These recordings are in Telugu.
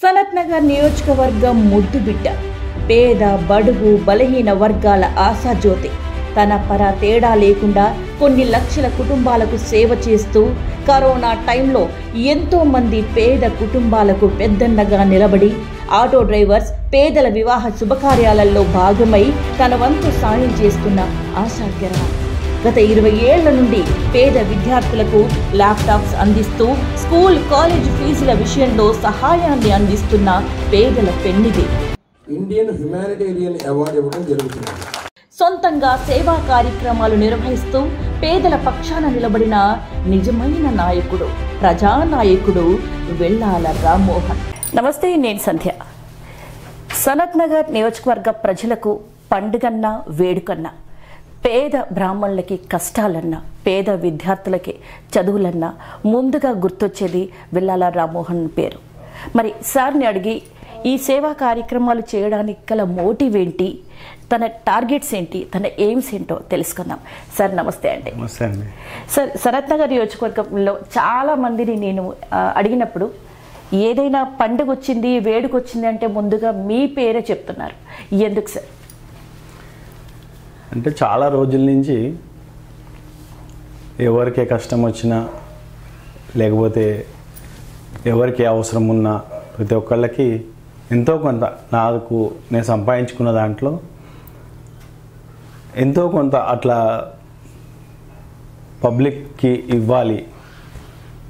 సనత్ నగర్ నియోజకవర్గం ముద్దుబిడ్డ, పేద బడుగు బలహీన వర్గాల ఆశాజ్యోతి. తన పర తేడా లేకుండా కొన్ని లక్షల కుటుంబాలకు సేవ చేస్తూ కరోనా టైంలో ఎంతో మంది పేద కుటుంబాలకు పెద్దన్నగా నిలబడి ఆటో డ్రైవర్స్ పేదల వివాహ శుభకార్యాలలో భాగమై తన వంతు సాయం చేస్తున్న ఆశాకిరణం. గత 20 ఏళ్ల నుండి పేద విద్యార్థులకు ల్యాప్టాప్స్ అందిస్తూ స్కూల్ కాలేజ్ ఫీజుల విషయంలో సహాయాన్ని అందిస్తున్న పేదల పెన్నిది. ఇండియన్ హ్యుమానిటేరియన్ అవార్డు ఇవ్వడం జరుగుతుంది. సొంతంగా సేవా కార్యక్రమాలు నిర్వహిస్తూ పేదల పక్షాన నిలబడిన నిజమైన నాయకుడు, ప్రజానాయకుడు వెల్లాల రామ్మోహన్. నమస్తే, నేను సంధ్య. సనత్ నగర్ నియోజకవర్గ ప్రజలకు పండుగన్నా వేడుకన్నా, పేద బ్రాహ్మణులకి కష్టాలన్నా, పేద విద్యార్థులకి చదువులన్నా ముందుగా గుర్తొచ్చేది వెల్లాల రామ్మోహన్ పేరు. మరి సార్ని అడిగి ఈ సేవా కార్యక్రమాలు చేయడానికి గల మోటివ్ ఏంటి, తన టార్గెట్స్ ఏంటి, తన ఎయిమ్స్ ఏంటో తెలుసుకుందాం. సార్ నమస్తే అండి. నమస్తే అండి. సార్, సనత్ నగర్ నియోజకవర్గంలో చాలా మందిని నేను అడిగినప్పుడు ఏదైనా పండుగ వచ్చింది, వేడుక వచ్చింది అంటే ముందుగా మీ పేరే చెప్తున్నారు. ఎందుకు సార్? అంటే చాలా రోజుల నుంచి ఎవరికి కష్టం వచ్చినా, లేకపోతే ఎవరికి అవసరం ఉన్నా ప్రతి ఒక్కళ్ళకి ఎంతో కొంత నేను సంపాదించుకున్న దాంట్లో ఎంతో కొంత అట్లా పబ్లిక్కి ఇవ్వాలి.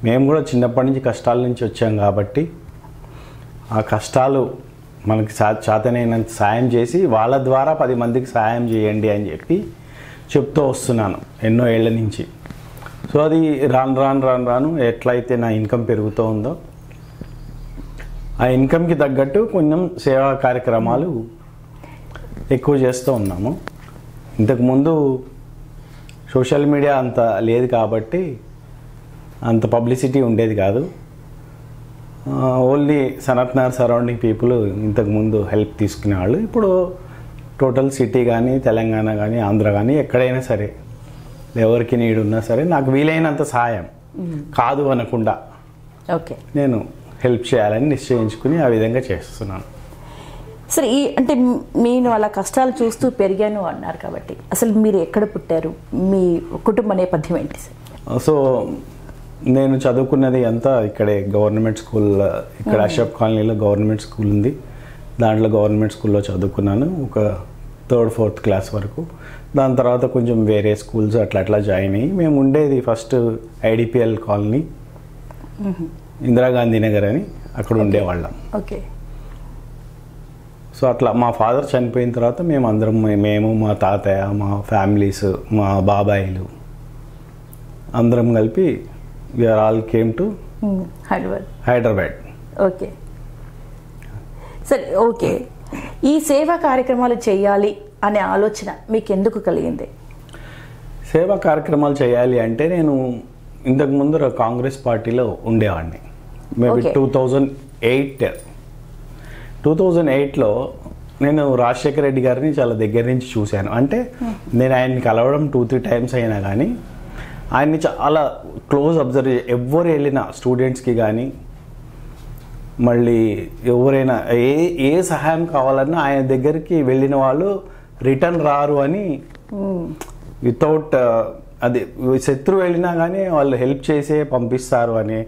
మేము కూడా చిన్నప్పటి నుంచి కష్టాల నుంచి వచ్చాం కాబట్టి ఆ కష్టాలు మనకి చేతనైనంత సాయం చేసి వాళ్ళ ద్వారా 10 మందికి సాయం చేయండి అని చెప్పి చెప్తూ వస్తున్నాను ఎన్నో ఏళ్ల నుంచి. సో అది రాను ఎట్లయితే నా ఇన్కమ్ పెరుగుతూ ఉందో ఆ ఇన్కమ్కి తగ్గట్టు కొంచెం సేవా కార్యక్రమాలు ఎక్కువ చేస్తూ ఉన్నాము. ఇంతకుముందు సోషల్ మీడియా అంత లేదు కాబట్టి అంత పబ్లిసిటీ ఉండేది కాదు. Only Sanath Nagar surrounding people ఇంతకుముందు హెల్ప్ తీసుకునేవాళ్ళు. ఇప్పుడు టోటల్ సిటీ కానీ, తెలంగాణ కానీ, ఆంధ్ర కానీ ఎక్కడైనా సరే ఎవరికి నీడు ఉన్నా సరే నాకు వీలైనంత సహాయం కాదు అనకుండా ఓకే నేను హెల్ప్ చేయాలని నిశ్చయించుకుని ఆ విధంగా చేస్తున్నాను. సరే, అంటే నేను అలా కష్టాలు చూస్తూ పెరిగాను అన్నారు కాబట్టి అసలు మీరు ఎక్కడ పుట్టారు, మీ కుటుంబ నేపథ్యం ఏంటి సార్? సో నేను చదువుకున్నది అంతా ఇక్కడే గవర్నమెంట్ స్కూల్, ఇక్కడ అషఫ్ కాలనీలో గవర్నమెంట్ స్కూల్ ఉంది. దాంట్లో గవర్నమెంట్ స్కూల్లో చదువుకున్నాను ఒక 3rd 4th క్లాస్ వరకు. దాని తర్వాత కొంచెం వేరే స్కూల్స్ అట్లా జాయిన్ అయ్యి మేము ఉండేది first IDPL colony, Indira Gandhi Nagar అని అక్కడ ఉండేవాళ్ళం. ఓకే. సో అట్లా మా ఫాదర్ చనిపోయిన తర్వాత మేము మా తాతయ్య, మా ఫ్యామిలీస్, మా బాబాయిలు అందరం కలిపి we are all came to Hyderabad. Okay సరే, ఓకే. ఈ సేవా కార్యక్రమాలు చేయాలి అనే ఆలోచన మీకు ఎందుకు కలిగింది? సేవా కార్యక్రమాలు చేయాలి అంటే నేను ఇంతకుముందు కాంగ్రెస్ పార్టీలో ఉండేవాడిని. మేబీ 2008లో నేను రాజశేఖర రెడ్డి గారిని చాలా దగ్గర నుంచి చూశాను. అంటే నేను ఆయన్ని కలవడం 2-3 టైమ్స్ అయినా కానీ ఆయన్ని చాలా క్లోజ్ అబ్జర్వ్ ఎవరు వెళ్ళినా స్టూడెంట్స్కి కానీ మళ్ళీ ఎవరైనా ఏ సహాయం కావాలన్నా ఆయన దగ్గరికి వెళ్ళిన వాళ్ళు రిటర్న్ రారు అని, వితౌట్ అది శత్రువు వెళ్ళినా కానీ వాళ్ళు హెల్ప్ చేసే పంపిస్తారు అని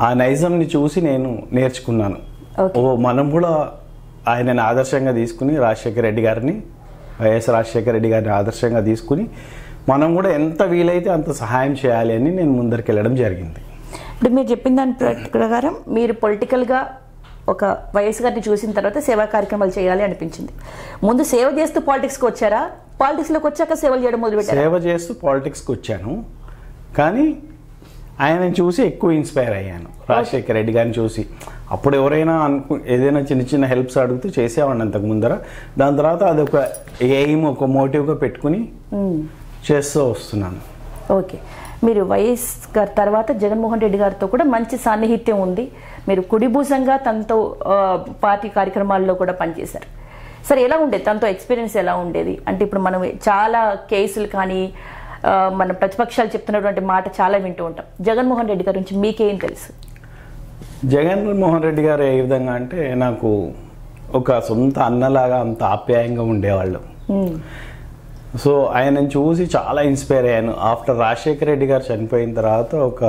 ఆ నైజంని చూసి నేను నేర్చుకున్నాను. మనం కూడా ఆయనని ఆదర్శంగా తీసుకుని వైఎస్ రాజశేఖర రెడ్డి గారిని ఆదర్శంగా తీసుకుని మనం కూడా ఎంత వీలైతే అంత సహాయం చేయాలి అని నేను ముందరికి వెళ్ళడం జరిగింది. ఇప్పుడు మీరు చెప్పిన దాని ప్రకారం మీరు పొలిటికల్గా ఒక వైఎస్ గారిని చూసిన తర్వాత సేవా కార్యక్రమాలు చేయాలి అనిపించింది. ముందు సేవ చేస్తూ పాలిటిక్స్కి వచ్చారా? పాలిటిక్స్లోకి వచ్చాక సేవలు చేయడం మొదలుపెట్టారు? సేవ చేస్తూ పాలిటిక్స్కి వచ్చాను, కానీ ఆయనని చూసి ఎక్కువ ఇన్స్పైర్ అయ్యాను. రాజశేఖర రెడ్డి గారిని చూసి అప్పుడు ఎవరైనా ఏదైనా చిన్న హెల్ప్స్ అడుగుతూ చేసేవాడిని అంతకు ముందర. దాని తర్వాత అది ఒక ఎయిమ్, ఒక మోటివ్గా పెట్టుకుని చేస్తూ వస్తున్నాను. ఓకే. మీరు వైఎస్ గారి తర్వాత జగన్మోహన్ రెడ్డి గారితో కూడా మంచి సాన్నిహిత్యం ఉంది. మీరు కుడిభూసంగా తనతో పార్టీ కార్యక్రమాల్లో కూడా పనిచేశారు. సరే, ఎలా ఉండేది తనతో ఎక్స్పీరియన్స్? ఎలా ఉండేది అంటే ఇప్పుడు మనం చాలా కేసులు కానీ మన ప్రతిపక్షాలు చెప్తున్నటువంటి మాట చాలా వింటూ ఉంటాం. జగన్మోహన్ రెడ్డి గారి నుంచి మీకేం తెలుసు? జగన్మోహన్ రెడ్డి గారు ఏ విధంగా అంటే నాకు ఒక సొంత అన్నలాగా అంత ఆప్యాయంగా ఉండేవాళ్ళు. సో ఆయనను చూసి చాలా ఇన్స్పైర్ అయ్యాను. ఆఫ్టర్ రాజశేఖర రెడ్డి గారు చనిపోయిన తర్వాత ఒక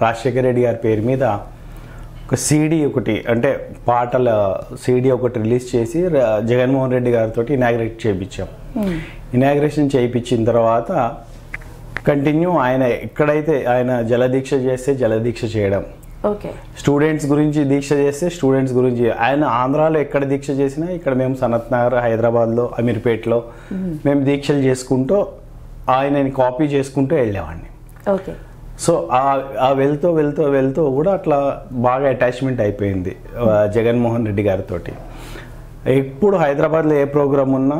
రాజశేఖర రెడ్డి గారి పేరు మీద ఒక సీడీ ఒకటి, అంటే పాటల సీడీ ఒకటి రిలీజ్ చేసి జగన్మోహన్ రెడ్డి గారితో ఇనాగ్రేట్ చేయించాం. ఇనాగ్రేషన్ చేయించిన తర్వాత కంటిన్యూ ఆయన ఎక్కడైతే ఆయన జలదీక్ష చేస్తే జలదీక్ష చేయడం, స్టూడెంట్స్ గురించి దీక్ష చేస్తే స్టూడెంట్స్ గురించి, ఆయన ఆంధ్రాలో ఎక్కడ దీక్ష చేసినా ఇక్కడ మేము సనత్ నగర్, హైదరాబాద్లో, అమీర్పేటలో మేము దీక్షలు చేసుకుంటూ ఆయనని కాపీ చేసుకుంటూ వెళ్ళేవాడిని. సో ఆ వెళ్తూ వెళ్తూ వెళ్తూ కూడా అట్లా బాగా అటాచ్మెంట్ అయిపోయింది జగన్మోహన్ రెడ్డి గారితో. ఎప్పుడు హైదరాబాద్లో ఏ ప్రోగ్రామ్ ఉన్నా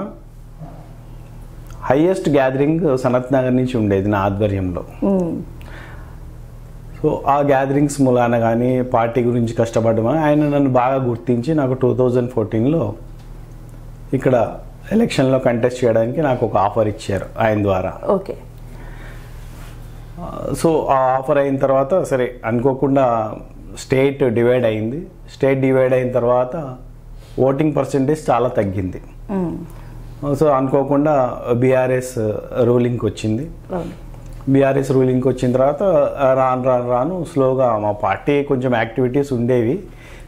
హైయెస్ట్ గ్యాదరింగ్ సనత్ నగర్ నుంచి ఉండేది నా ఆధ్వర్యంలో. సో ఆ గ్యాదరింగ్స్ మూలాన కానీ పార్టీ గురించి కష్టపడడం ఆయన నన్ను బాగా గుర్తించి నాకు 2014లో ఇక్కడ ఎలక్షన్లో కంటెస్ట్ చేయడానికి నాకు ఒక ఆఫర్ ఇచ్చారు ఆయన ద్వారా. సో ఆ ఆఫర్ అయిన తర్వాత సరే అనుకోకుండా స్టేట్ డివైడ్ అయింది. స్టేట్ డివైడ్ అయిన తర్వాత ఓటింగ్ పర్సెంటేజ్ చాలా తగ్గింది. సో అనుకోకుండా బీఆర్ఎస్ రూలింగ్కి వచ్చింది. బీఆర్ఎస్ రూలింగ్కి వచ్చిన తర్వాత రాను స్లోగా మా పార్టీ కొంచెం యాక్టివిటీస్ ఉండేవి,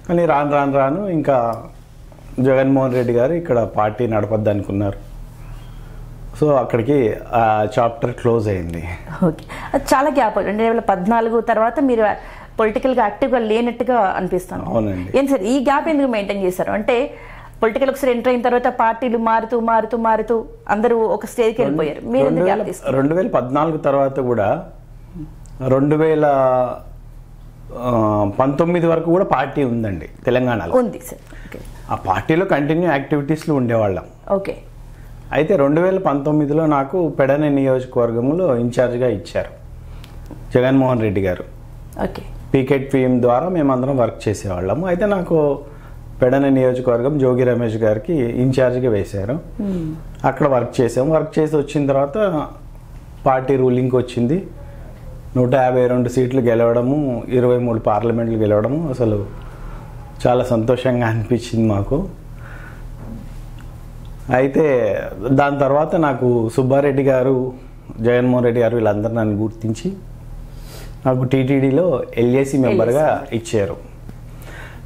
కానీ రాను ఇంకా జగన్మోహన్ రెడ్డి గారు ఇక్కడ పార్టీ నడపద్దు అనుకున్నారు. సో అక్కడికి ఆ చాప్టర్ క్లోజ్ అయింది. ఓకే, చాలా గ్యాప్. 2014 తర్వాత మీరు పొలిటికల్గా యాక్టివ్గా లేనట్టుగా అనిపిస్తాను. అవునండి. ఏం సార్ ఈ గ్యాప్ ఎందుకు మెయింటైన్ చేశారు? అంటే పొలిటికల్ ఒకసారి ఎంటర్ అయిన తర్వాత పార్టీలు మారుతూ అందరూ ఒక స్టేజ్కి వెళ్ళిపోయారు. మీరు 2014 తర్వాత కూడా 2019 వరకు కూడా పార్టీ ఉందండి తెలంగాణలో. ఉంది సార్. ఆ పార్టీలో కంటిన్యూ యాక్టివిటీస్లో ఉండేవాళ్ళం. ఓకే. అయితే 2019లో నాకు పెడన నియోజకవర్గంలో ఇన్ఛార్జ్గా ఇచ్చారు జగన్మోహన్ రెడ్డి గారు. ఓకే. పీకెట్ ఫీమ్ ద్వారా మేమందరం వర్క్ చేసేవాళ్ళము. అయితే నాకు పెడన నియోజకవర్గం జోగి రమేష్ గారికి ఇన్ఛార్జ్గా వేశారు. అక్కడ వర్క్ చేసాము. వర్క్ చేసి వచ్చిన తర్వాత పార్టీ రూలింగ్కి వచ్చింది. 152 సీట్లు గెలవడము, 23 పార్లమెంట్లు గెలవడము అసలు చాలా సంతోషంగా అనిపించింది మాకు. అయితే దాని తర్వాత నాకు సుబ్బారెడ్డి గారు, జగన్మోహన్ రెడ్డి గారు వీళ్ళందరూ నన్ను గుర్తించి నాకు టీటీడీలో ఎల్ఏసీ మెంబర్గా ఇచ్చారు.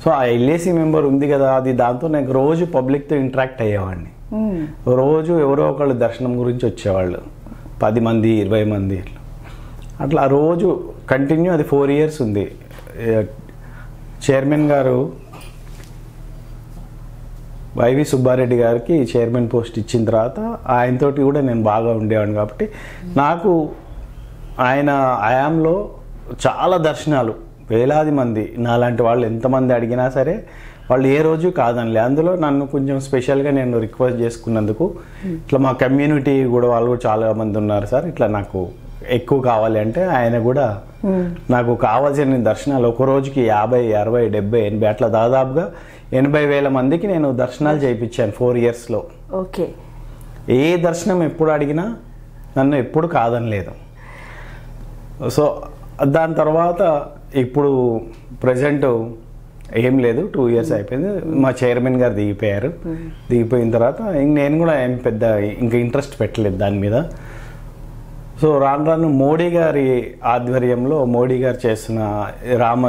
సో ఆ ఎల్ఏసీ మెంబర్ ఉంది కదా, అది దాంతో నాకు రోజు పబ్లిక్తో ఇంటరాక్ట్ అయ్యేవాడిని. రోజు ఎవరో ఒకళ్ళు దర్శనం గురించి వచ్చేవాళ్ళు, 10 మంది 20 మంది అట్లా రోజు కంటిన్యూ. అది 4 years ఉంది. చైర్మన్ గారు వైవి సుబ్బారెడ్డి గారికి చైర్మన్ పోస్ట్ ఇచ్చిన తర్వాత ఆయనతోటి కూడా నేను బాగా ఉండేవాడిని. కాబట్టి నాకు ఆయన హయాంలో చాలా దర్శనాలు, వేలాది మంది నాలాంటి వాళ్ళు ఎంతమంది అడిగినా సరే వాళ్ళు ఏ రోజు కాదనిలే. అందులో నన్ను కొంచెం స్పెషల్గా నేను రిక్వెస్ట్ చేసుకున్నందుకు ఇట్లా మా కమ్యూనిటీ కూడా వాళ్ళు కూడా చాలా మంది ఉన్నారు సార్, ఇట్లా నాకు ఎక్కువ కావాలి అంటే ఆయన కూడా నాకు కావాల్సిన దర్శనాలు ఒక రోజుకి 50, 60, 70, 80 అట్లా దాదాపుగా 80,000 మందికి నేను దర్శనాలు చేయించాను 4 yearsలో. ఓకే. ఏ దర్శనం ఎప్పుడు అడిగినా నన్ను ఎప్పుడు కాదనలేదు. సో దాని తర్వాత ఇప్పుడు ప్రజెంట్ ఏం లేదు, 2 years అయిపోయింది. మా చైర్మన్ గారు దిగిపోయారు. దిగిపోయిన తర్వాత నేను కూడా ఏం పెద్ద ఇంకా ఇంట్రెస్ట్ పెట్టలేదు దాని మీద. సో రాను మోడీ గారి ఆధ్వర్యంలో మోడీ గారు చేసిన రామ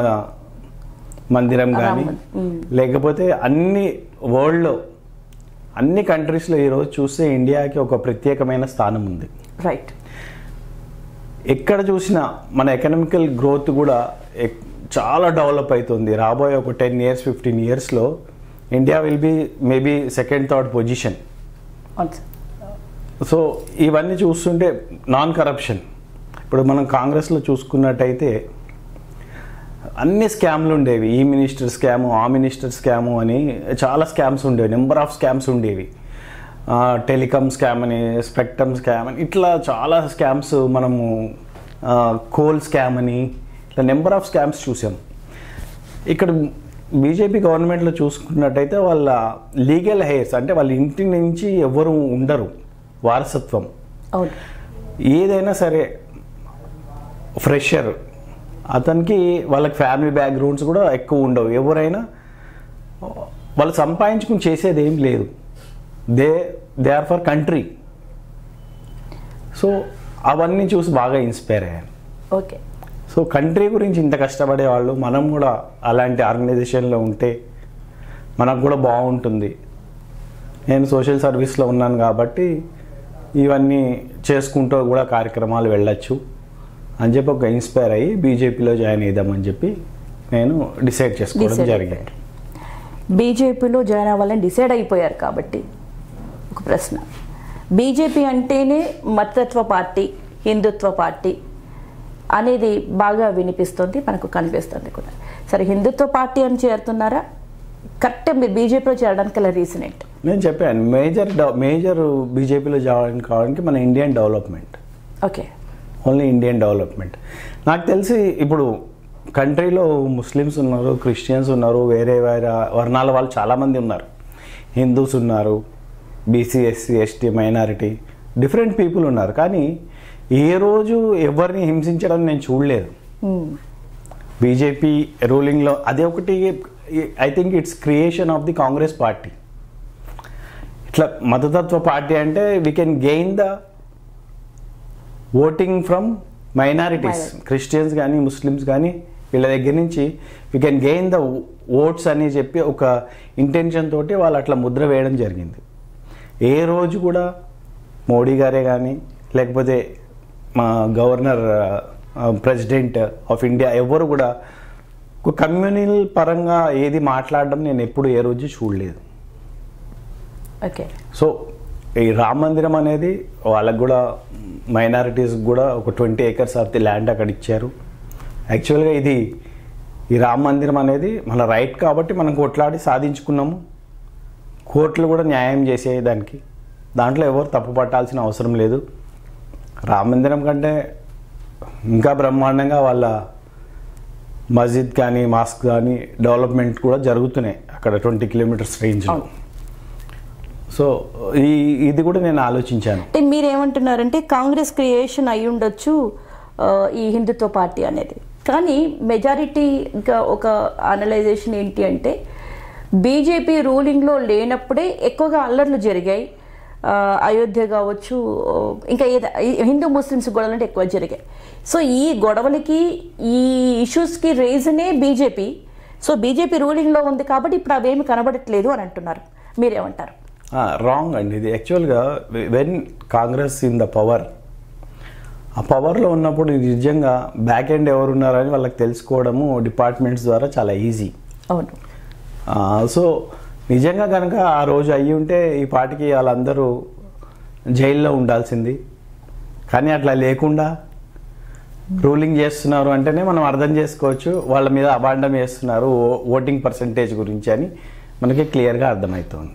మందిరం కానీ లేకపోతే అన్ని వరల్డ్లో అన్ని కంట్రీస్లో ఈరోజు చూస్తే ఇండియాకి ఒక ప్రత్యేకమైన స్థానం ఉంది. రైట్. ఎక్కడ చూసినా మన ఎకనామికల్ గ్రోత్ కూడా చాలా డెవలప్ అవుతుంది. రాబోయే ఒక 10 years 15 yearsలో India will be maybe 2nd, 3rd position. So ఇవన్నీ చూస్తుంటే నాన్ కరప్షన్, ఇప్పుడు మనం కాంగ్రెస్లో చూసుకున్నట్టయితే అన్ని స్కామ్లు ఉండేవి. ఈ మినిస్టర్ స్కాము, ఆ మినిస్టర్ స్కాము అని చాలా స్కామ్స్ ఉండేవి, నెంబర్ ఆఫ్ స్కామ్స్ ఉండేవి. టెలికామ్ స్కామ్ అని, స్పెక్ట్రమ్ స్కామ్ అని, ఇట్లా చాలా స్కామ్స్ మనము, కోల్ స్కామ్ అని, ఇట్లా నెంబర్ ఆఫ్ స్కామ్స్ చూసాం. ఇక్కడ బీజేపీ గవర్నమెంట్లో చూసుకున్నట్టయితే వాళ్ళ లీగల్ హెయిర్స్ అంటే వాళ్ళ ఇంటి నుంచి ఎవరు ఉండరు, వారసత్వం. ఏదైనా సరే ఫ్రెషర్ అతనికి వాళ్ళకి ఫ్యామిలీ బ్యాక్గ్రౌండ్స్ కూడా ఎక్కువ ఉండవు. ఎవరైనా వాళ్ళు సంపాదించుకుని చేసేది ఏం లేదు. They are for country. So అవన్నీ చూసి బాగా ఇన్స్పైర్ అయ్యాను. ఓకే. సో కంట్రీ గురించి ఇంత కష్టపడే వాళ్ళు మనం కూడా అలాంటి ఆర్గనైజేషన్లో ఉంటే మనకు కూడా బాగుంటుంది. నేను సోషల్ సర్వీస్లో ఉన్నాను కాబట్టి ఇవన్నీ చేసుకుంటూ కూడా కార్యక్రమాలు వెళ్ళొచ్చు అని చెప్పి ఒక ఇన్స్పైర్ అయ్యి బీజేపీలో జాయిన్ అయిద్దామని చెప్పి నేను డిసైడ్ చేసుకోవడం జరిగింది. బీజేపీలో జాయిన్ అవ్వాలని డిసైడ్ అయిపోయారు కాబట్టి ఒక ప్రశ్న, బీజేపీ అంటేనే మతత్వ పార్టీ, హిందుత్వ పార్టీ అనేది బాగా వినిపిస్తుంది, మనకు కనిపిస్తుంది కూడా. సరే, హిందుత్వ పార్టీ అని చేరుతున్నారా? కరెక్ట్. మీరు బీజేపీలో చేరడానికి గల రీజన్ ఏంటి? నేను చెప్పాను, మేజర్ బీజేపీలో జాయిన్ కావడానికి మన Indian development. Okay. Only Indian development. నాకు తెలిసి ఇప్పుడు కంట్రీలో ముస్లిమ్స్ ఉన్నారు, క్రిస్టియన్స్ ఉన్నారు, వేరే వేరే వర్ణాల వాళ్ళు చాలామంది ఉన్నారు, హిందూస్ ఉన్నారు, BC, SC, ST, minority, different people ఉన్నారు. కానీ ఏ రోజు ఎవరిని హింసించడం నేను చూడలేదు బీజేపీ రూలింగ్లో. అదే ఒకటి, I think it's creation of the Congress party. ఇట్లా మతతత్వ పార్టీ అంటే we can gain the voting from minorities, Christians కానీ ముస్లిమ్స్ కానీ వీళ్ళ దగ్గర నుంచి we can gain the votes అని చెప్పి ఒక ఇంటెన్షన్ తోటి వాళ్ళు అట్లా ముద్ర వేయడం జరిగింది. ఏ రోజు కూడా మోడీ గారే కానీ లేకపోతే మా గవర్నర్, ప్రెసిడెంట్ ఆఫ్ ఇండియా ఎవరు కూడా ఒక కమ్యూనల్ పరంగా ఏది మాట్లాడడం నేను ఎప్పుడు ఏ రోజు చూడలేదు. ఓకే. సో ఈ రామ మందిరం అనేది వాళ్ళకు కూడా మైనారిటీస్ కూడా ఒక 20 acres ఆఫ్ ది ల్యాండ్ అక్కడ ఇచ్చారు. యాక్చువల్గా ఈ రామ మందిరం అనేది మన రైట్ కాబట్టి మనం కొట్లాడి సాధించుకున్నాము. కోర్టులు కూడా న్యాయం చేసే దానికి, దాంట్లో ఎవరు తప్పు పట్టాల్సిన అవసరం లేదు. రామ మందిరం కంటే ఇంకా బ్రహ్మాండంగా వాళ్ళ మస్జిద్ కానీ మాస్క్ కానీ డెవలప్మెంట్ కూడా జరుగుతున్నాయి అక్కడ 20 kilometers రేంజ్లో. సో ఇది కూడా నేను ఆలోచించాను. అంటే మీరేమంటున్నారంటే కాంగ్రెస్ క్రియేషన్ అయి ఉండొచ్చు ఈ హిందుత్వ పార్టీ అనేది, కానీ మెజారిటీ ఇంకా ఒక అనలైజేషన్ ఏంటి అంటే బీజేపీ రూలింగ్లో లేనప్పుడే ఎక్కువగా అల్లర్లు జరిగాయి. అయోధ్య కావచ్చు, ఇంకా హిందూ ముస్లిమ్స్ గొడవలు అంటే ఎక్కువ జరిగాయి. సో ఈ గొడవలకి, ఈ ఇష్యూస్కి రీజనే బీజేపీ. సో బీజేపీ రూలింగ్లో ఉంది కాబట్టి ఇప్పుడు అవేమి కనబడట్లేదు అని అంటున్నారు. మీరేమంటారు? రాంగ్ అండి ఇది. యాక్చువల్గా when Congress in the power, ఆ పవర్లో ఉన్నప్పుడు నిజంగా బ్యాక్ ఎండ్ ఎవరున్నారని వాళ్ళకి తెలుసుకోవడము డిపార్ట్మెంట్స్ ద్వారా చాలా ఈజీ. అవును. సో నిజంగా కనుక ఆ రోజు అయ్యి ఉంటే ఈ పార్టీకి వాళ్ళందరూ జైల్లో ఉండాల్సింది. కానీ అట్లా లేకుండా రూలింగ్ చేస్తున్నారు అంటేనే మనం అర్థం చేసుకోవచ్చు వాళ్ళ మీద అబాండం చేస్తున్నారు ఓటింగ్ పర్సంటేజ్ గురించి అని మనకి క్లియర్గా అర్థమవుతుంది.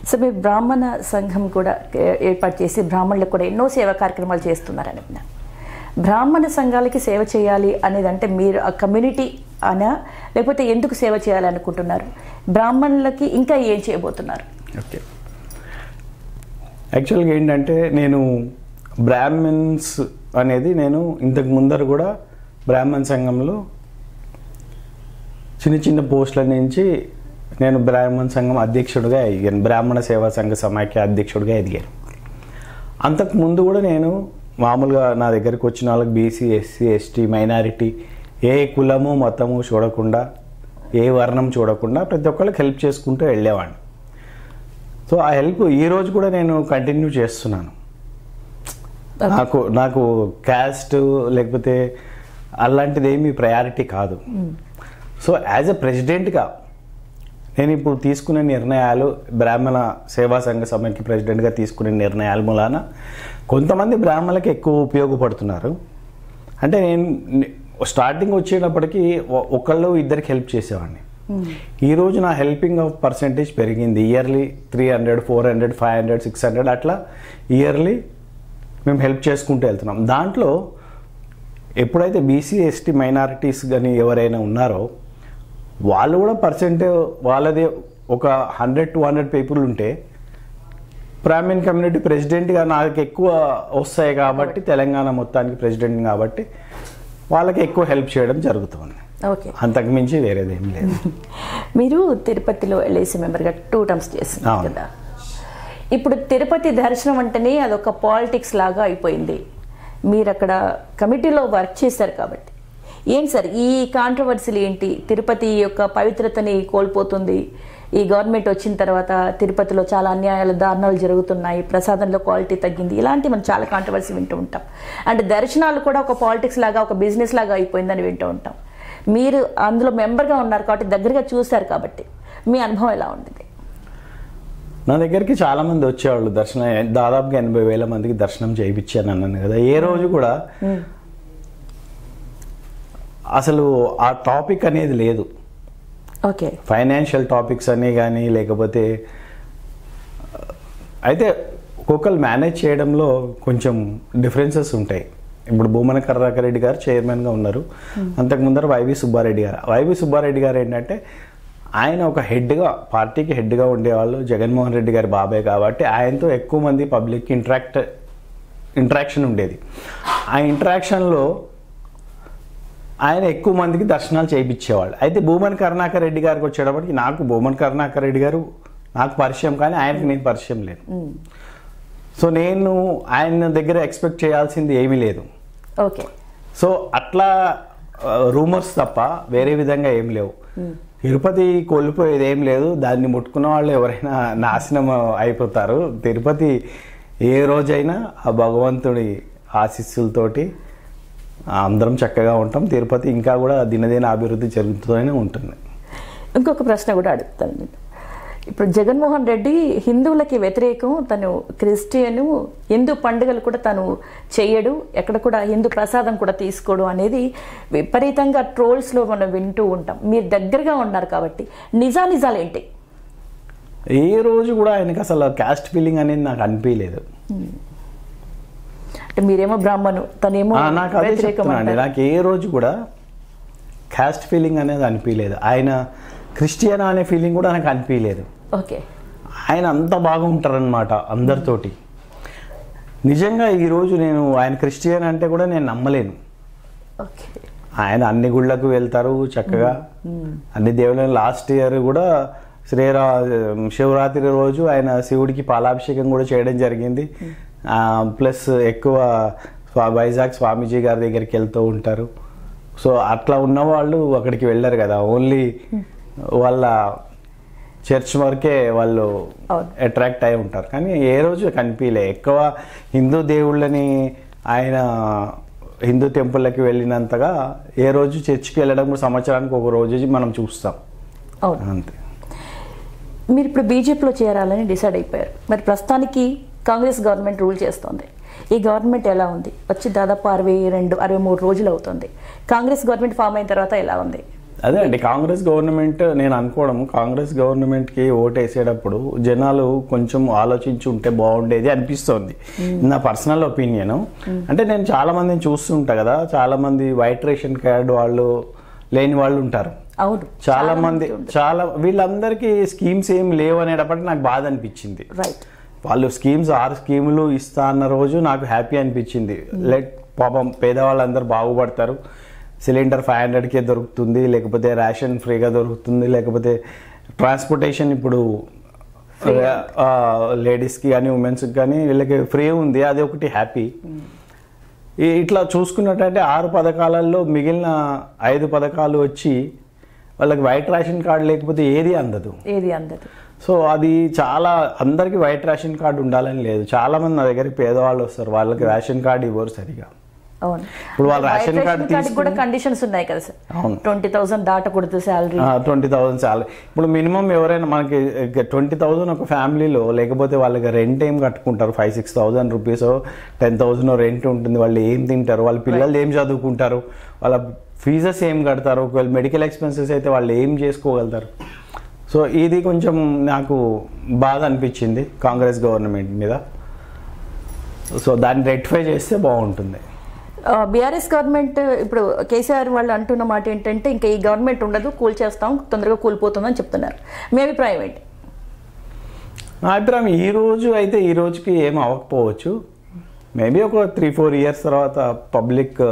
సో మీరు బ్రాహ్మణ సంఘం కూడా ఏర్పాటు చేసి బ్రాహ్మణులకు కూడా ఎన్నో సేవా కార్యక్రమాలు చేస్తున్నారని విన్నాను. బ్రాహ్మణ సంఘాలకి సేవ చేయాలి అనేది అంటే మీరు ఆ కమ్యూనిటీ అనా, లేకపోతే ఎందుకు సేవ చేయాలి అనుకుంటున్నారు? బ్రాహ్మణులకి ఇంకా ఏం చేయబోతున్నారు? ఓకే, యాక్చువల్గా ఏంటంటే నేను బ్రాహ్మణ్స్ అనేది నేను ఇంతకు ముందర కూడా బ్రాహ్మణ సంఘంలో చిన్న చిన్న పోస్టుల నుంచి నేను బ్రాహ్మణ సంఘం అధ్యక్షుడిగా ఎదిగాను, బ్రాహ్మణ సేవా సంఘ సమాఖ్య అధ్యక్షుడిగా ఎదిగాను. అంతకుముందు కూడా నేను మామూలుగా నా దగ్గరికి వచ్చిన వాళ్ళకి బీసీ, ఎస్సీ, ఎస్టీ, మైనారిటీ ఏ కులము మతము చూడకుండా, ఏ వర్ణం చూడకుండా ప్రతి ఒక్కరికి హెల్ప్ చేసుకుంటూ వెళ్ళేవాడిని. సో ఆ హెల్ప్ ఈరోజు కూడా నేను కంటిన్యూ చేస్తున్నాను. నాకు క్యాస్ట్ లేకపోతే అలాంటిది ఏమీ ప్రయారిటీ కాదు. సో యాజ్ ఎ ప్రెసిడెంట్గా నేను ఇప్పుడు తీసుకునే నిర్ణయాలు, బ్రాహ్మణ సేవా సంఘ సమైక్య ప్రెసిడెంట్గా తీసుకునే నిర్ణయాల మూలాన కొంతమంది బ్రాహ్మణులకి ఎక్కువ ఉపయోగపడుతున్నారు. అంటే నేను స్టార్టింగ్ వచ్చేటప్పటికి ఒకళ్ళు ఇద్దరికి హెల్ప్ చేసేవాడిని. ఈరోజు నా హెల్పింగ్ ఆఫ్ పర్సంటేజ్ పెరిగింది. ఇయర్లీ 300, 400, 500, 600 అట్లా ఇయర్లీ మేము హెల్ప్ చేసుకుంటూ వెళ్తున్నాం. దాంట్లో ఎప్పుడైతే బీసీ, ఎస్టీ, మైనారిటీస్ కానీ ఎవరైనా ఉన్నారో వాళ్ళు కూడా పర్సెంటేజ్ వాళ్ళది ఒక 100-200 పీపుల్ ఉంటే బ్రాహ్మణ్ కమ్యూనిటీ ప్రెసిడెంట్గా నాకు ఎక్కువ వస్తాయి కాబట్టి, తెలంగాణ మొత్తానికి ప్రెసిడెంట్ కాబట్టి వాళ్ళకి ఎక్కువ హెల్ప్ చేయడం జరుగుతుంది. ఓకే, అంతకుమించి వేరేది ఏం లేదు. మీరు తిరుపతిలో ఎల్ఐసి మెంబర్గా 2 టర్మ్స్ చేస్తున్నారు కదా. ఇప్పుడు తిరుపతి దర్శనం అంటేనే అదొక పాలిటిక్స్ లాగా అయిపోయింది. మీరు అక్కడ కమిటీలో వర్క్ చేశారు కాబట్టి ఏంటి సార్ ఈ కాంట్రవర్సీలు ఏంటి? తిరుపతి యొక్క పవిత్రతని కోల్పోతుంది, ఈ గవర్నమెంట్ వచ్చిన తర్వాత తిరుపతిలో చాలా అన్యాయాలు దారుణాలు జరుగుతున్నాయి, ప్రసాదంలో క్వాలిటీ తగ్గింది, ఇలాంటి మనం చాలా కాంట్రవర్సీ వింటూ ఉంటాం. అంటే దర్శనాలు కూడా ఒక పాలిటిక్స్ లాగా ఒక బిజినెస్ లాగా అయిపోయిందని వింటూ ఉంటాం. మీరు అందులో మెంబర్గా ఉన్నారు కాబట్టి దగ్గరగా చూశారు కాబట్టి మీ అనుభవం ఎలా ఉండేది? నా దగ్గరికి చాలా మంది వచ్చేవాళ్ళు దర్శనం, దాదాపుగా 80,000 మందికి దర్శనం చేయించాను అన్నాను కదా. ఏ రోజు కూడా అసలు ఆ టాపిక్ అనేది లేదు. ఓకే, ఫైనాన్షియల్ టాపిక్స్ అని కానీ లేకపోతే అయితే ఒక్కొక్కరు మేనేజ్ చేయడంలో కొంచెం డిఫరెన్సెస్ ఉంటాయి. ఇప్పుడు భూమన కరుణాకర్ రెడ్డి గారు చైర్మన్గా ఉన్నారు, అంతకు ముందర వైవి సుబ్బారెడ్డి గారు ఏంటంటే ఆయన ఒక హెడ్గా, పార్టీకి హెడ్గా ఉండేవాళ్ళు. జగన్మోహన్ రెడ్డి గారి బాబాయ్ కాబట్టి ఆయనతో ఎక్కువ మంది పబ్లిక్ ఇంటరాక్షన్ ఉండేది. ఆ ఇంటరాక్షన్లో ఆయన ఎక్కువ మందికి దర్శనాలు చేయించేవాళ్ళు. అయితే భూమన కరుణాకర్ రెడ్డి గారికి వచ్చేటప్పటికి భూమన కరుణాకర్ రెడ్డి గారు నాకు పరిచయం, కానీ ఆయనకి నేను పరిచయం లేదు. సో నేను ఆయన దగ్గర ఎక్స్పెక్ట్ చేయాల్సింది ఏమీ లేదు. ఓకే, సో అట్లా రూమర్స్ తప్ప వేరే విధంగా ఏం లేవు. తిరుపతి కోల్పోయేది ఏం లేదు, దాన్ని ముట్టుకున్న వాళ్ళు ఎవరైనా నాశనం అయిపోతారు. తిరుపతి ఏ రోజైనా ఆ భగవంతుడి ఆశీస్సులతోటి అందరం చక్కగా ఉంటాం. తిరుపతి ఇంకా కూడా దినదిన అభివృద్ధి జరుగుతూనే ఉంటుంది. ఇంకొక ప్రశ్న కూడా అడుగుతాను నేను. ఇప్పుడు జగన్మోహన్ రెడ్డి హిందువులకి వ్యతిరేకం, తను క్రిస్టియను, హిందూ పండుగలు కూడా తను చెయ్యడు, ఎక్కడ కూడా హిందూ ప్రసాదం కూడా తీసుకోడు అనేది విపరీతంగా ట్రోల్స్లో మనం వింటూ ఉంటాం. మీరు దగ్గరగా ఉన్నారు కాబట్టి నిజాలేంటి? ఏ రోజు కూడా ఆయనకి అసలు క్యాస్ట్ ఫీలింగ్ అనేది నాకు అనిపించలేదు. అంటే మీరేమో బ్రాహ్మణు, తనేమో నాకు అదే చెప్తున్నాను. నాకు ఏ రోజు కూడా క్యాస్ట్ ఫీలింగ్ అనేది అనిపించలేదు. ఆయన క్రిస్టియన్ అనే ఫీలింగ్ కూడా నాకు అనిపించలేదు. ఓకే, ఆయన అంత బాగా ఉంటారనమాట అందరితోటి. నిజంగా ఈరోజు నేను ఆయన క్రిస్టియన్ అంటే కూడా నేను నమ్మలేను. ఓకే, ఆయన అన్ని గుళ్ళకు వెళ్తారు చక్కగా, అన్ని దేవుళ్ళని. లాస్ట్ ఇయర్ కూడా శివరాత్రి రోజు ఆయన శివుడికి పాలాభిషేకం కూడా చేయడం జరిగింది. ప్లస్ ఎక్కువ వైజాగ్ స్వామీజీ గారి దగ్గరికి వెళ్తూ ఉంటారు. సో అట్లా ఉన్నవాళ్ళు అక్కడికి వెళ్ళరు కదా, ఓన్లీ వాళ్ళ చర్చ్ వరకే వాళ్ళు అట్రాక్ట్ అయి ఉంటారు. కానీ ఏ రోజు కనిపించలే ఎక్కువ హిందూ దేవుళ్ళని ఆయన హిందూ టెంపుల్కి వెళ్ళినంతగా ఏ రోజు చర్చికి వెళ్ళడం సంవత్సరానికి ఒక రోజు మనం చూస్తాం. అంతే. మీరు ఇప్పుడు బీజేపీలో చేరాలని డిసైడ్ అయిపోయారు. మరి ప్రస్తుతానికి కాంగ్రెస్ గవర్నమెంట్ రూల్ చేస్తోంది. ఈ గవర్నమెంట్ ఎలా ఉంది? వచ్చి దాదాపు 62-63 రోజులు అవుతుంది. కాంగ్రెస్ గవర్నమెంట్ ఫామ్ అయిన తర్వాత ఎలా ఉంది? అదే అండి, కాంగ్రెస్ గవర్నమెంట్ నేను అనుకోవడం, కాంగ్రెస్ గవర్నమెంట్కి ఓటు వేసేటప్పుడు జనాలు కొంచెం ఆలోచించి ఉంటే బాగుండేది అనిపిస్తోంది. నా పర్సనల్ ఒపీనియన్. అంటే నేను చాలా మందిని చూస్తుంటా కదా, చాలా మంది వైట్ రేషన్ కార్డు వాళ్ళు లేని వాళ్ళు ఉంటారు. అవును, చాలా మంది వీళ్ళందరికీ స్కీమ్స్ ఏం లేవు అనేటప్పటికి నాకు బాధ అనిపించింది. రైట్, వాళ్ళు 6 స్కీములు ఇస్తా అన్న రోజు నాకు హ్యాపీ అనిపించింది. పాపం పేదవాళ్ళందరూ బాగుపడతారు. సిలిండర్ 500కే దొరుకుతుంది, లేకపోతే రేషన్ ఫ్రీగా దొరుకుతుంది, లేకపోతే ట్రాన్స్పోర్టేషన్ ఇప్పుడు లేడీస్కి కానీ ఉమెన్స్కి కానీ వీళ్ళకి ఫ్రీ ఉంది. అది ఒకటి హ్యాపీ. ఇట్లా చూసుకున్నట్టయితే 6 పథకాలలో మిగిలిన 5 పథకాలు వచ్చి వాళ్ళకి వైట్ రేషన్ కార్డు లేకపోతే ఏది అందదు. సో అది చాలా అందరికి వైట్ రేషన్ కార్డు ఉండాలని లేదు. చాలా మంది నా దగ్గరికి పేదవాళ్ళు వస్తారు, వాళ్ళకి రేషన్ కార్డు ఇవ్వరు సరిగా. ఇప్పుడు వాళ్ళు రేషన్ కార్డు కూడా కండిషన్స్ ఉన్నాయి కదా సార్. 20,000 దాటకూడదు శాలరీ. 20,000 శాలరీ. ఇప్పుడు మినిమం ఎవరైనా మనకి 20,000 ఒక ఫ్యామిలీలో, లేకపోతే వాళ్ళకి రెంట్ ఏం కట్టుకుంటారు? 5,000-6,000 రూపీస్ 10,000 రెంట్ ఉంటుంది. వాళ్ళు ఏం తింటారు? వాళ్ళ పిల్లలు ఏం చదువుకుంటారు? వాళ్ళ ఫీజెస్ ఏం కడతారు? ఒకవేళ మెడికల్ ఎక్స్పెన్సెస్ అయితే వాళ్ళు ఏం చేసుకోగలుగుతారు? సో ఇది కొంచెం నాకు బాధ అనిపించింది కాంగ్రెస్ గవర్నమెంట్ మీద. సో దాన్ని రెక్టిఫై చేస్తే బాగుంటుంది. బీఆర్ఎస్ గవర్నమెంట్ ఇప్పుడు కేసీఆర్ వాళ్ళు అంటున్న మాట ఏంటంటే ఇంకా ఈ గవర్నమెంట్ ఉండదు, కూల్చేస్తాం, తొందరగా కూలిపోతుందని చెప్తున్నారు. మీ అభిప్రాయం ఏంటి? నా అభిప్రాయం ఈ రోజుకి ఏం అవ్వకపోవచ్చు. మేబీ ఒక 3-4 ఇయర్స్ తర్వాత పబ్లిక్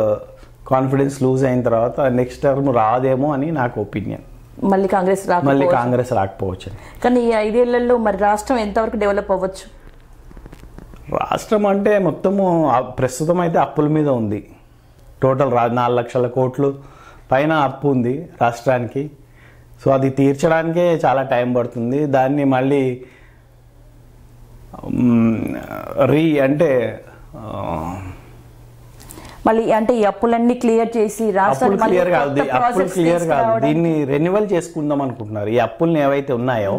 కాన్ఫిడెన్స్ లూజ్ అయిన తర్వాత నెక్స్ట్ టర్మ్ రాదేమో అని నాకు ఒపీనియన్. మళ్ళీ కాంగ్రెస్ రాకపోవచ్చు. కానీ ఈ 5 ఏళ్లలో మరి రాష్ట్రం ఎంతవరకు డెవలప్ అవ్వచ్చు? రాష్ట్రం అంటే మొత్తము ప్రస్తుతం అయితే అప్పుల మీద ఉంది. టోటల్ 4 లక్షల కోట్లు పైన అప్పు ఉంది రాష్ట్రానికి. సో అది తీర్చడానికే చాలా టైం పడుతుంది. దాన్ని మళ్ళీ అంటే ఈ అప్పులన్నీ క్లియర్ చేసి అప్పులు క్లియర్ కాదు, దీన్ని రెన్యువల్ చేసుకుందాం అనుకుంటున్నారు. ఈ అప్పుల్ని ఏవైతే ఉన్నాయో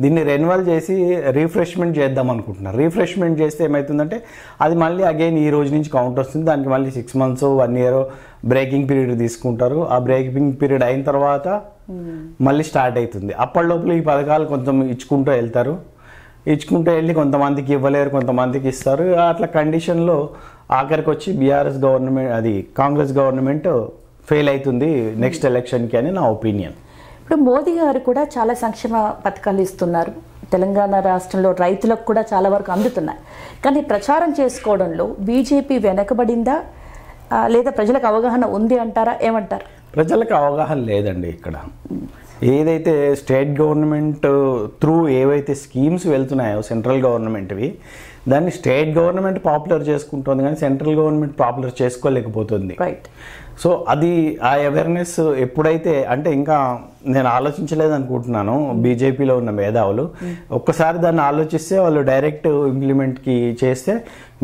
దీన్ని రెన్యువల్ చేసి రీఫ్రెష్మెంట్ చేద్దాం అనుకుంటున్నారు. రీఫ్రెష్మెంట్ చేస్తే ఏమవుతుందంటే అది మళ్ళీ అగైన్ ఈ రోజు నుంచి కౌంట్ వస్తుంది. దానికి మళ్ళీ 6 months 1 year బ్రేకింగ్ పీరియడ్ తీసుకుంటారు. ఆ బ్రేకింగ్ పీరియడ్ అయిన తర్వాత మళ్ళీ స్టార్ట్ అవుతుంది. అప్పటి లోపల ఈ పథకాలు కొంచెం ఇచ్చుకుంటూ వెళ్తారు. ఇచ్చుకుంటూ వెళ్ళి కొంతమందికి ఇవ్వలేరు, కొంతమందికి ఇస్తారు. అట్లా కండిషన్లో ఆఖరికి వచ్చి బీఆర్ఎస్ గవర్నమెంట్, అది కాంగ్రెస్ గవర్నమెంట్ ఫెయిల్ అవుతుంది నెక్స్ట్ ఎలక్షన్కి అని నా ఒపీనియన్. ఇప్పుడు మోదీ గారు కూడా చాలా సంక్షేమ పథకాలు ఇస్తున్నారు. తెలంగాణ రాష్ట్రంలో రైతులకు కూడా చాలా వరకు అందుతున్నాయి. కానీ ప్రచారం చేసుకోవడంలో బీజేపీ వెనకబడిందా లేదా ప్రజలకు అవగాహన ఉంది అంటారా? ఏమంటారు? ప్రజలకు అవగాహన లేదండి. ఇక్కడ ఏదైతే స్టేట్ గవర్నమెంట్ త్రూ ఏవైతే స్కీమ్స్ వెళ్తున్నాయో సెంట్రల్ గవర్నమెంట్వి, దాన్ని స్టేట్ గవర్నమెంట్ పాపులర్ చేసుకుంటుంది కానీ సెంట్రల్ గవర్నమెంట్ పాపులర్ చేసుకోలేకపోతుంది. రైట్. సో అది ఆ అవేర్నెస్ ఎప్పుడైతే, అంటే ఇంకా నేను ఆలోచించలేదు అనుకుంటున్నాను బీజేపీలో ఉన్న మేధావులు. ఒక్కసారి దాన్ని ఆలోచిస్తే వాళ్ళు డైరెక్ట్ ఇంప్లిమెంట్కి చేస్తే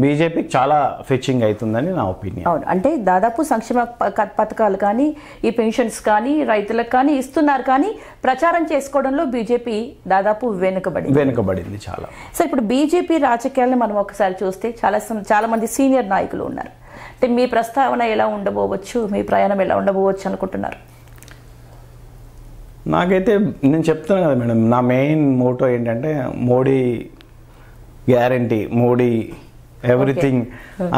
బీజేపీకి చాలా ఫెచ్చింగ్ అవుతుందని నా ఒపీనియన్. అవును, అంటే దాదాపు సంక్షేమ పథకాలు కానీ ఈ పెన్షన్స్ కానీ రైతులకు కానీ ఇస్తున్నారు, కానీ ప్రచారం చేసుకోవడంలో బీజేపీ దాదాపు వెనుకబడింది చాలా. సో ఇప్పుడు బీజేపీ రాజకీయాలను మనం ఒకసారి చూస్తే చాలా మంది సీనియర్ నాయకులు ఉన్నారు. అంటే మీ ప్రస్తావన ఎలా ఉండబోవచ్చు, మీ ప్రయాణం ఎలా ఉండబోవచ్చు అనుకుంటున్నారు? నాకైతే నేను చెప్తాను కదా మేడం, నా మెయిన్ మోటో ఏంటంటే మోడీ గ్యారంటీ, మోడీ ఎవ్రీథింగ్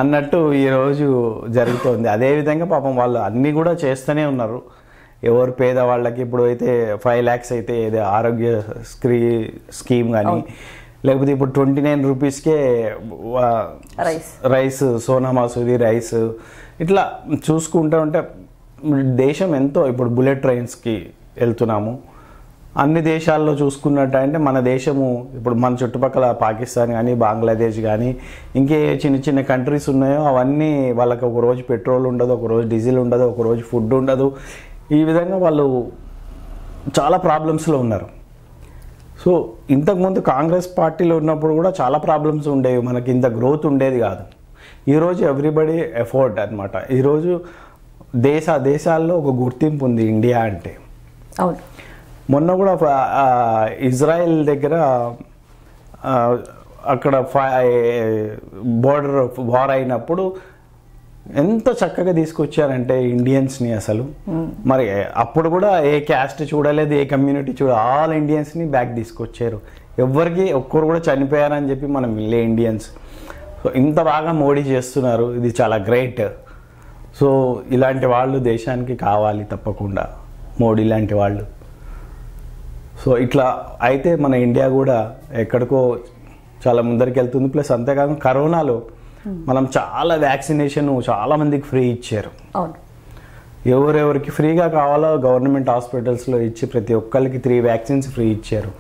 అన్నట్టు ఈరోజు జరుగుతోంది. అదేవిధంగా పాపం వాళ్ళు అన్నీ కూడా చేస్తూనే ఉన్నారు. ఎవరు పేదవాళ్ళకి ఇప్పుడు అయితే 5 lakhs అయితే ఏదో ఆరోగ్య స్కీమ్ కానీ, లేకపోతే ఇప్పుడు 29 రూపీస్కే రైస్, సోనా మసూరి రైస్, ఇట్లా చూసుకుంటూ ఉంటే దేశం ఎంతో, ఇప్పుడు బుల్లెట్ ట్రైన్స్కి వెళ్తున్నాము. అన్ని దేశాల్లో చూసుకున్నట్టు అంటే మన దేశము ఇప్పుడు మన చుట్టుపక్కల పాకిస్తాన్ కానీ, బంగ్లాదేశ్ కానీ, ఇంకే చిన్న చిన్న కంట్రీస్ ఉన్నాయో అవన్నీ వాళ్ళకి ఒకరోజు పెట్రోల్ ఉండదు, ఒకరోజు డీజిల్ ఉండదు, ఒకరోజు ఫుడ్ ఉండదు. ఈ విధంగా వాళ్ళు చాలా ప్రాబ్లమ్స్లో ఉన్నారు. సో ఇంతకుముందు కాంగ్రెస్ పార్టీలో ఉన్నప్పుడు కూడా చాలా ప్రాబ్లమ్స్ ఉండేవి, మనకి ఇంత గ్రోత్ ఉండేది కాదు. ఈరోజు ఎవ్రీబడి ఎఫోర్డ్ అనమాట. ఈరోజు దేశాల్లో ఒక గుర్తింపు ఉంది ఇండియా అంటే. అవును, మొన్న కూడా ఇజ్రాయెల్ దగ్గర అక్కడ బోర్డర్ వార్ అయినప్పుడు ఎంత చక్కగా తీసుకొచ్చారంటే ఇండియన్స్ని అసలు. మరి అప్పుడు కూడా ఏ క్యాస్ట్ చూడలేదు, ఏ కమ్యూనిటీ ఆల్ ఇండియన్స్ని బ్యాక్ తీసుకొచ్చారు. ఒక్కరు కూడా చనిపోయారని చెప్పి మనం వెళ్ళే ఇండియన్స్. సో ఇంత బాగా మోడీ చేస్తున్నారు, ఇది చాలా గ్రేట్. సో ఇలాంటి వాళ్ళు దేశానికి కావాలి తప్పకుండా, మోడీ లాంటి వాళ్ళు. సో ఇట్లా అయితే మన ఇండియా కూడా ఎక్కడికో చాలా ముందరికి వెళ్తుంది. ప్లస్ అంతేకాకుండా కరోనాలో మనం చాలా వ్యాక్సినేషన్ చాలా మందికి ఫ్రీ ఇచ్చారు. ఎవరెవరికి ఫ్రీగా కావాలో గవర్నమెంట్ హాస్పిటల్స్లో ఇచ్చి ప్రతి ఒక్కరికి 3 vaccines ఫ్రీ ఇచ్చారు.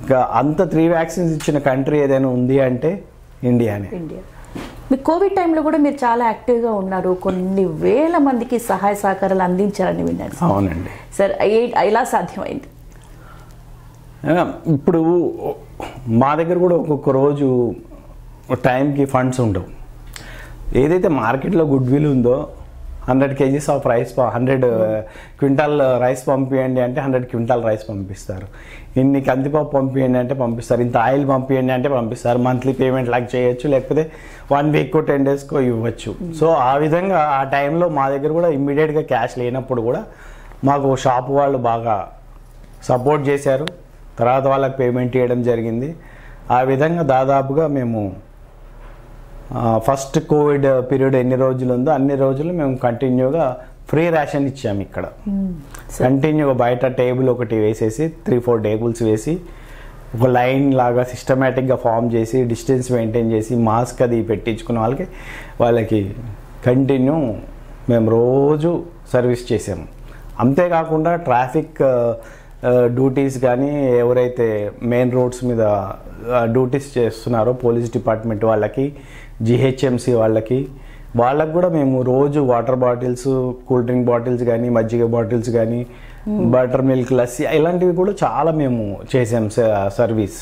ఇంకా అంత 3 vaccines ఇచ్చిన కంట్రీ ఏదైనా ఉంది అంటే ఇండియానే. మీ కోవిడ్ టైంలో కూడా మీరు చాలా యాక్టివ్గా ఉన్నారు, కొన్ని వేల మందికి సహాయ సహకారాలు అందించారని విన్నాను. అవునండి సార్, ఎలా సాధ్యమైంది? ఇప్పుడు మా దగ్గర కూడా ఒక్కొక్క రోజు టైంకి ఫండ్స్ ఉండవు. ఏదైతే మార్కెట్లో గుడ్ విల్ ఉందో 100 kgs of rice, 100 quintal rice పంపించండి అంటే 100 క్వింటాల్ రైస్ పంపిస్తారు. ఇన్ని కందిపప్పు పంపించండి అంటే పంపిస్తారు. ఇంత ఆయిల్ పంపించండి అంటే పంపిస్తారు. మంత్లీ పేమెంట్ లాగా చేయొచ్చు, లేకపోతే 1 week 10 days ఇవ్వచ్చు. సో ఆ విధంగా ఆ టైంలో మా దగ్గర కూడా ఇమ్మీడియట్గా క్యాష్ లేనప్పుడు కూడా మాకు షాప్ వాళ్ళు బాగా సపోర్ట్ చేశారు. తర్వాత వాళ్ళకి పేమెంట్ చేయడం జరిగింది. ఆ విధంగా దాదాపుగా మేము ఫస్ట్ కోవిడ్ పీరియడ్ ఎన్ని రోజులు ఉందో అన్ని రోజులు మేము కంటిన్యూగా ఫ్రీ రేషన్ ఇచ్చాము. ఇక్కడ కంటిన్యూగా బయట టేబుల్ ఒకటి వేసేసి 3-4 tables వేసి ఒక లైన్ లాగా సిస్టమేటిక్గా ఫామ్ చేసి డిస్టెన్స్ మెయింటైన్ చేసి మాస్క్ అది పెట్టించుకున్న వాళ్ళకి కంటిన్యూ మేము రోజు సర్వీస్ చేసాము. అంతేకాకుండా ట్రాఫిక్ డ్యూటీస్ కానీ ఎవరైతే మెయిన్ రోడ్స్ మీద డ్యూటీస్ చేస్తున్నారో పోలీస్ డిపార్ట్మెంట్ వాళ్ళకి, జిహెచ్ఎంసి వాళ్ళకి కూడా మేము రోజు water bottles, cool drink bottles కానీ, మజ్జిగ బాటిల్స్ కానీ, బటర్ మిల్క్, లస్సీ ఇలాంటివి కూడా చాలా మేము చేసాం సర్వీస్.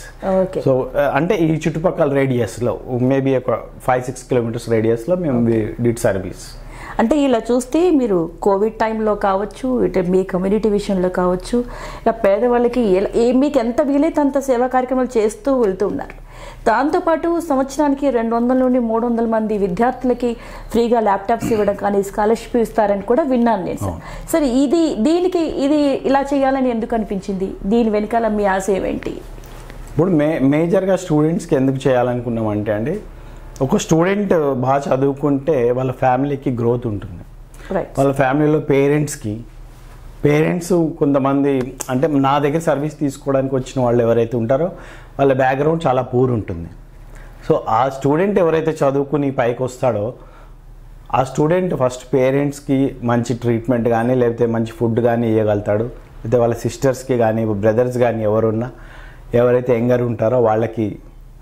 సో అంటే ఈ చుట్టుపక్కల రేడియస్లో మేబీ ఒక 5-6 కిలోమీటర్స్ రేడియస్లో మేము డిడ్ సర్వీస్. అంటే ఇలా చూస్తే మీరు కోవిడ్ టైంలో కావచ్చు, ఇటు మీ కమ్యూనిటీ విషయంలో కావచ్చు, ఇలా పేదవాళ్ళకి మీకు ఎంత వీలైతే అంత సేవా కార్యక్రమాలు చేస్తూ వెళ్తూ ఉన్నారు. దాంతోపాటు సంవత్సరానికి 200 నుండి 300 మంది విద్యార్థులకి ఫ్రీగా ల్యాప్టాప్స్ ఇవ్వడం కానీ, స్కాలర్షిప్ ఇస్తారని కూడా విన్నాను నేను సార్. సరే, దీనికి ఇలా చేయాలని ఎందుకు అనిపించింది? దీని వెనకాల మీ ఆశయం ఏంటి? ఇప్పుడు మేజర్గా స్టూడెంట్స్కి ఎందుకు చేయాలనుకున్నామంటే అండి, ఒక స్టూడెంట్ బాగా చదువుకుంటే వాళ్ళ ఫ్యామిలీకి గ్రోత్ ఉంటుంది. వాళ్ళ ఫ్యామిలీలో పేరెంట్స్ కొంతమంది అంటే నా దగ్గర సర్వీస్ తీసుకోవడానికి వచ్చిన వాళ్ళు ఎవరైతే ఉంటారో వాళ్ళ బ్యాక్గ్రౌండ్ చాలా పూర్ ఉంటుంది. సో ఆ స్టూడెంట్ ఎవరైతే చదువుకుని పైకి వస్తాడో ఆ స్టూడెంట్ ఫస్ట్ పేరెంట్స్కి మంచి ట్రీట్మెంట్ కానీ, లేకపోతే మంచి ఫుడ్ కానీ ఇవ్వగలుగుతాడు. లేకపోతే వాళ్ళ సిస్టర్స్కి కానీ, బ్రదర్స్ కానీ ఎవరైతే యంగర్ ఉంటారో వాళ్ళకి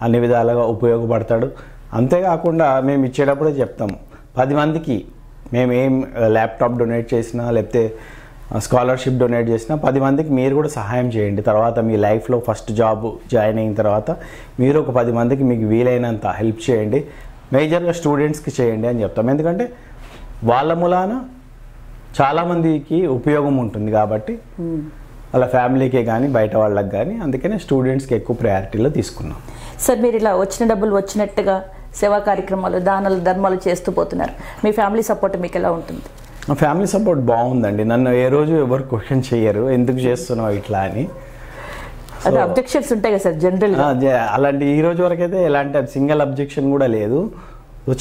అన్ని విధాలుగా ఉపయోగపడతాడు. అంతేకాకుండా మేము ఇచ్చేటప్పుడే చెప్తాం, 10 మందికి మేము ఏం ల్యాప్టాప్ డొనేట్ చేసినా, లేకపోతే స్కాలర్షిప్ డొనేట్ చేసినా 10 మందికి మీరు కూడా సహాయం చేయండి. తర్వాత మీ లైఫ్లో ఫస్ట్ జాబ్ జాయిన్ అయిన తర్వాత మీరు ఒక 10 మందికి మీకు వీలైనంత హెల్ప్ చేయండి. మేజర్గా స్టూడెంట్స్కి చేయండి అని చెప్తాం. ఎందుకంటే వాళ్ళ మూలాన చాలామందికి ఉపయోగం ఉంటుంది కాబట్టి, వాళ్ళ ఫ్యామిలీకే కానీ బయట వాళ్ళకి కానీ. అందుకనే స్టూడెంట్స్కి ఎక్కువ ప్రయారిటీలో తీసుకున్నాం. సార్, మీరు ఇలా వచ్చిన డబ్బులు వచ్చినట్టుగా సేవా కార్యక్రమాలు, దానాలు, ధర్మాలు చేస్తూ పోతున్నారు. మీ ఫ్యామిలీ సపోర్ట్ మీకు ఎలా ఉంటుంది? మా ఫ్యామిలీ సపోర్ట్ బాగుందండి. నన్ను ఏ రోజు ఎవరు క్వశ్చన్ చేయరు ఎందుకు చేస్తున్నావు ఇట్లా అని. అదే అబ్జెక్షన్స్ ఉంటాయి కదా సార్ జనరల్. అలాంటి ఈ రోజు వరకు అయితే ఎలాంటి సింగిల్ అబ్జెక్షన్ కూడా లేదు.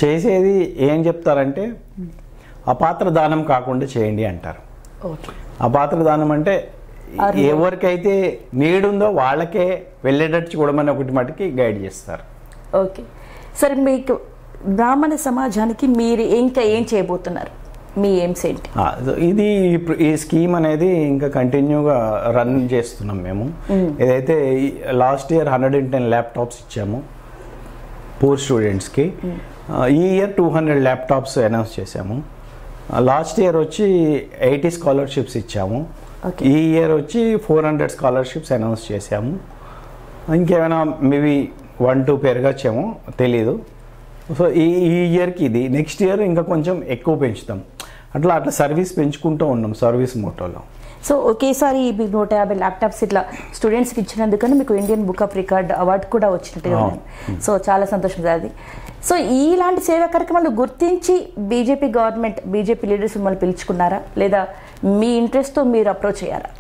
చేసేది ఏం చెప్తారంటే అపాత్ర దానం కాకుండా చేయండి అంటారు. అపాత్ర దానం అంటే ఎవరికైతే నీడ్ ఉందో వాళ్ళకే వెళ్ళేటట్టు చూడమని ఒకటి మటుకి గైడ్ చేస్తారు. ఓకే సరే, మీకు బ్రాహ్మణ సమాజానికి మీరు ఇంకా ఏం చేయబోతున్నారు? మీ ఎయిమ్స్ ఏంటి? ఇది ఈ స్కీమ్ అనేది ఇంకా కంటిన్యూగా రన్ చేస్తున్నాం మేము. ఏదైతే లాస్ట్ ఇయర్ 110 ల్యాప్టాప్స్ ఇచ్చాము పూర్ స్టూడెంట్స్కి. ఈ ఇయర్ 200 ల్యాప్టాప్స్ అనౌన్స్ చేసాము. లాస్ట్ ఇయర్ వచ్చి 80 స్కాలర్షిప్స్ ఇచ్చాము. ఈ ఇయర్ వచ్చి 400 స్కాలర్షిప్స్ అనౌన్స్ చేసాము. ఇంకేమైనా మేబీ 1-2 పెరగచ్చేమో తెలీదు. సో ఈ ఇయర్కి ఇది, నెక్స్ట్ ఇయర్ ఇంకా కొంచెం ఎక్కువ పెంచుతాం. అట్లా సర్వీస్ పెంచుకుంటూ ఉన్నాం సర్వీస్ మోటోలో. సో ఒకేసారి మీకు 150 ల్యాప్టాప్స్ ఇట్లా స్టూడెంట్స్కి ఇచ్చినందుకని మీకు Indian book of record award కూడా వచ్చినట్టుగా ఉంది. సో చాలా సంతోషం అది. సో ఇలాంటి సేవా కార్యక్రమాలు గుర్తించి బీజేపీ గవర్నమెంట్, బీజేపీ లీడర్స్ మిమ్మల్ని పిలుచుకున్నారా, లేదా మీ ఇంట్రెస్ట్తో మీరు అప్రోచ్ అయ్యారా?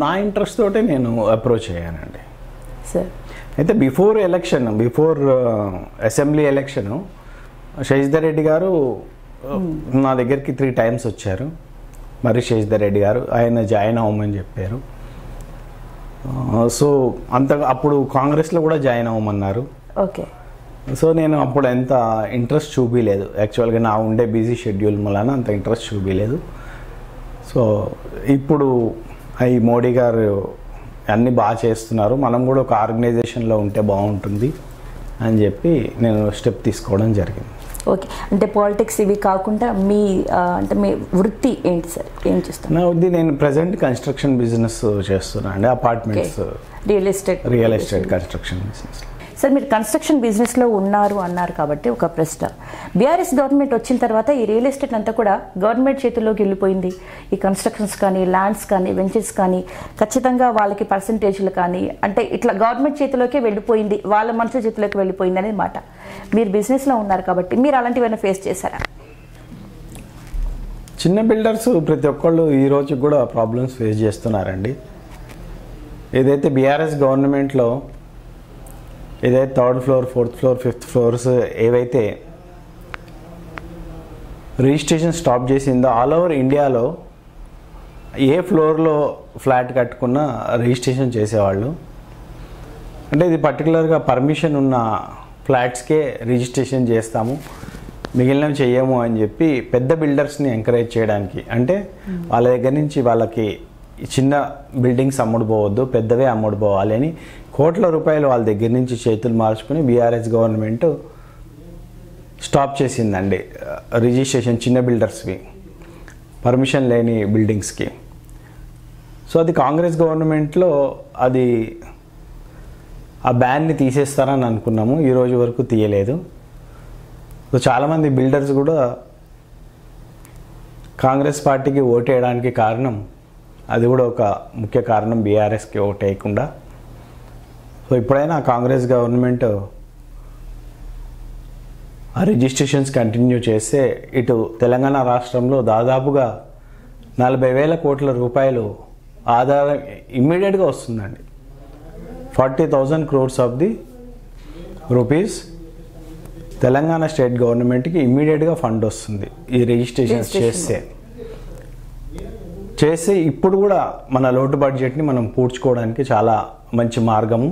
నా ఇంట్రెస్ట్ తోటే నేను అప్రోచ్ అయ్యానండి. సార్ అయితే before assembly election Shashidhar Reddy garu నా దగ్గరికి 3 times వచ్చారు. మరి శశిధర్ రెడ్డి గారు ఆయన జాయిన్ అవ్వమని చెప్పారు. సో అప్పుడు కాంగ్రెస్లో కూడా జాయిన్ అవ్వమన్నారు. ఓకే. సో నేను అప్పుడు ఎంత ఇంట్రెస్ట్ చూపించలేదు. యాక్చువల్గా నా ఉండే బిజీ షెడ్యూల్ వలన అంత ఇంట్రెస్ట్ చూపించలేదు. సో ఇప్పుడు ఈ మోడీ గారు అన్నీ బాగా చేస్తున్నారు, మనం కూడా ఒక ఆర్గనైజేషన్లో ఉంటే బాగుంటుంది అని చెప్పి నేను స్టెప్ తీసుకోవడం జరిగింది. ఓకే, అంటే పాలిటిక్స్ ఇవి కాకుండా మీ వృత్తి ఏంటి సార్? ఏం చేస్తాను? నా వృత్తి నేను ప్రజెంట్ కన్స్ట్రక్షన్ బిజినెస్ చేస్తున్నాను అండి. Apartments, real estate construction business. Sir, మీరు కన్స్ట్రక్షన్ బిజినెస్లో అన్నారు కాబట్టి ఒక ప్రశ్న. బీఆర్ఎస్ గవర్నమెంట్ వచ్చిన తర్వాత ఈ రియల్ ఎస్టేట్ అంతా కూడా గవర్నమెంట్ చేతుల్లోకి వెళ్ళిపోయింది. ఈ కన్స్ట్రక్షన్స్ కానీ, ల్యాండ్స్ కానీ, వెంచర్స్ కానీ ఖచ్చితంగా వాళ్ళకి పర్సంటేజ్లు కానీ అంటే ఇట్లా గవర్నమెంట్ చేతిలోకే వెళ్ళిపోయింది, వాళ్ళ మనుషుల చేతిలోకి వెళ్ళిపోయింది అనేది మాట. మీరు బిజినెస్లో ఉన్నారు కాబట్టి మీరు అలాంటివైనా ఫేస్ చేశారా? చిన్న బిల్డర్స్ ప్రతి ఒక్కళ్ళు ఈ రోజు కూడా ప్రాబ్లమ్స్ ఫేస్ చేస్తున్నారండి. ఏదైతే బీఆర్ఎస్ గవర్నమెంట్లో ఏదైతే 3rd floor, 4th floor, 5th floors ఏవైతే రిజిస్ట్రేషన్ స్టాప్ చేసిందో ఆల్ ఓవర్ ఇండియాలో ఏ ఫ్లోర్లో ఫ్లాట్ కట్టుకున్నా రిజిస్ట్రేషన్ చేసేవాళ్ళు. అంటే ఇది పర్టికులర్గా పర్మిషన్ ఉన్న ఫ్లాట్స్కే రిజిస్ట్రేషన్ చేస్తాము, మిగిలినవి చెయ్యము అని చెప్పి పెద్ద బిల్డర్స్ని ఎంకరేజ్ చేయడానికి, అంటే వాళ్ళ దగ్గర నుంచి వాళ్ళకి చిన్న బిల్డింగ్స్ అమ్ముడుపోవద్దు, పెద్దవే అమ్ముడుపోవాలి అని కోట్ల రూపాయలు వాళ్ళ దగ్గర నుంచి చేతులు మార్చుకుని బీఆర్ఎస్ గవర్నమెంట్ స్టాప్ చేసిందండి రిజిస్ట్రేషన్ చిన్న బిల్డర్స్వి, పర్మిషన్ లేని బిల్డింగ్స్కి. సో అది కాంగ్రెస్ గవర్నమెంట్లో అది ఆ బ్యాన్ని తీసేస్తారని అనుకున్నాము, ఈ రోజు వరకు తీయలేదు. సో చాలామంది బిల్డర్స్ కూడా కాంగ్రెస్ పార్టీకి ఓటేయడానికి కారణం, అది కూడా ఒక ముఖ్య కారణం బీఆర్ఎస్కి ఓటేయకుండా. సో ఇప్పుడైనా కాంగ్రెస్ గవర్నమెంట్ ఆ రిజిస్ట్రేషన్స్ కంటిన్యూ చేస్తే ఇటు తెలంగాణ రాష్ట్రంలో దాదాపుగా 40,000 కోట్ల రూపాయలు ఆదాయం ఇమ్మీడియట్గా వస్తుందండి. 40,000 crores of the rupees Telangana state గవర్నమెంట్కి ఇమ్మీడియట్గా ఫండ్ వస్తుంది ఈ రిజిస్ట్రేషన్స్ చేస్తే ఇప్పుడు కూడా మన లోటు బడ్జెట్ని మనం పూడ్చుకోవడానికి చాలా మంచి మార్గము.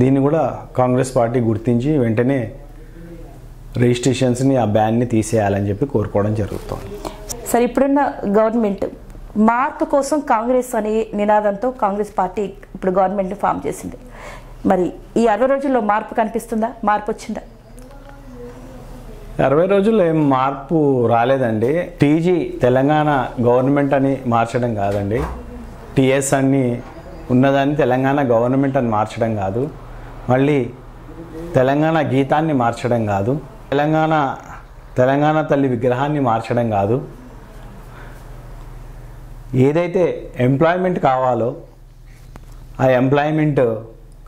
దీన్ని కూడా కాంగ్రెస్ పార్టీ గుర్తించి వెంటనే రిజిస్ట్రేషన్స్ని ఆ బ్యాన్ని తీసేయాలని చెప్పి కోరుకోవడం జరుగుతుంది. సరే, ఇప్పుడున్న గవర్నమెంట్ మార్పు కోసం కాంగ్రెస్ అనే నినాదంతో కాంగ్రెస్ పార్టీ ఇప్పుడు గవర్నమెంట్ ఫామ్ చేసింది. మరి ఈ 60 రోజుల్లో మార్పు కనిపిస్తుందా? మార్పు వచ్చిందా? 60 రోజుల్లో ఏం మార్పు రాలేదండి. టీజీ తెలంగాణ గవర్నమెంట్ అని మార్చడం కాదండి, టీఎస్ అని ఉన్నదాన్ని తెలంగాణ గవర్నమెంట్ అని మార్చడం కాదు, మళ్ళీ తెలంగాణ గీతాన్ని మార్చడం కాదు, తెలంగాణ తల్లి విగ్రహాన్ని మార్చడం కాదు. ఏదైతే ఎంప్లాయ్మెంట్ కావాలో ఆ ఎంప్లాయ్మెంట్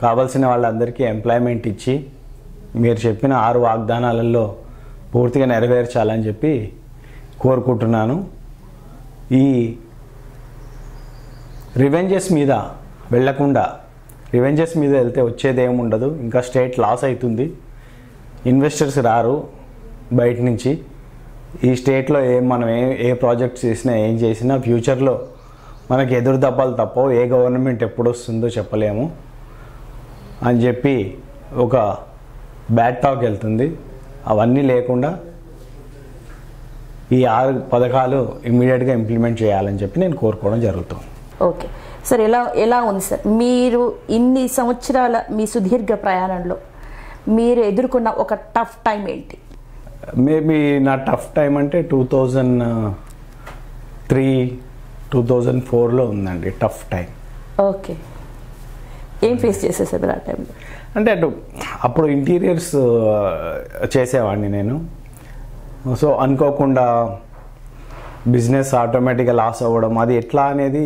కావాల్సిన వాళ్ళందరికీ ఎంప్లాయ్మెంట్ ఇచ్చి మీరు చెప్పిన 6 వాగ్దానాలలో పూర్తిగా నెరవేర్చాలని చెప్పి కోరుకుంటున్నాను. ఈ రివెంజెస్ మీద వెళ్లకుండా, రివెంజెస్ మీద వెళ్తే వచ్చేది ఏముండదు, ఇంకా స్టేట్ లాస్ అవుతుంది, ఇన్వెస్టర్స్ రారు బయట నుంచి. ఈ స్టేట్లో మనం ఏ ప్రాజెక్ట్స్ చేసినా ఏం చేసినా ఫ్యూచర్లో మనకి ఎదురు దెబ్బలు తప్పవు, ఏ గవర్నమెంట్ ఎప్పుడు వస్తుందో చెప్పలేము అని చెప్పి ఒక బ్యాడ్ టాక్ వెళ్తుంది. అవన్నీ లేకుండా ఈ 6 పథకాలు ఇమ్మీడియట్గా ఇంప్లిమెంట్ చేయాలని చెప్పి నేను కోరుకోవడం జరుగుతుంది. ఓకే సార్, ఎలా ఉంది సార్ మీరు ఇన్ని సంవత్సరాల మీ సుదీర్ఘ ప్రయాణంలో మీరు ఎదుర్కొన్న ఒక టఫ్ టైం ఏంటి? మేబీ నా టఫ్ టైం అంటే 2003-2004లో ఉందండి టఫ్ టైం. ఓకే, ఏం ఫేస్ చేసేసారు ఆ టైంలో? అంటే అప్పుడు ఇంటీరియర్స్ చేసేవాడిని నేను. సో అనుకోకుండా బిజినెస్ ఆటోమేటిక్గా లాస్ అవ్వడం, అది ఎట్లా అనేది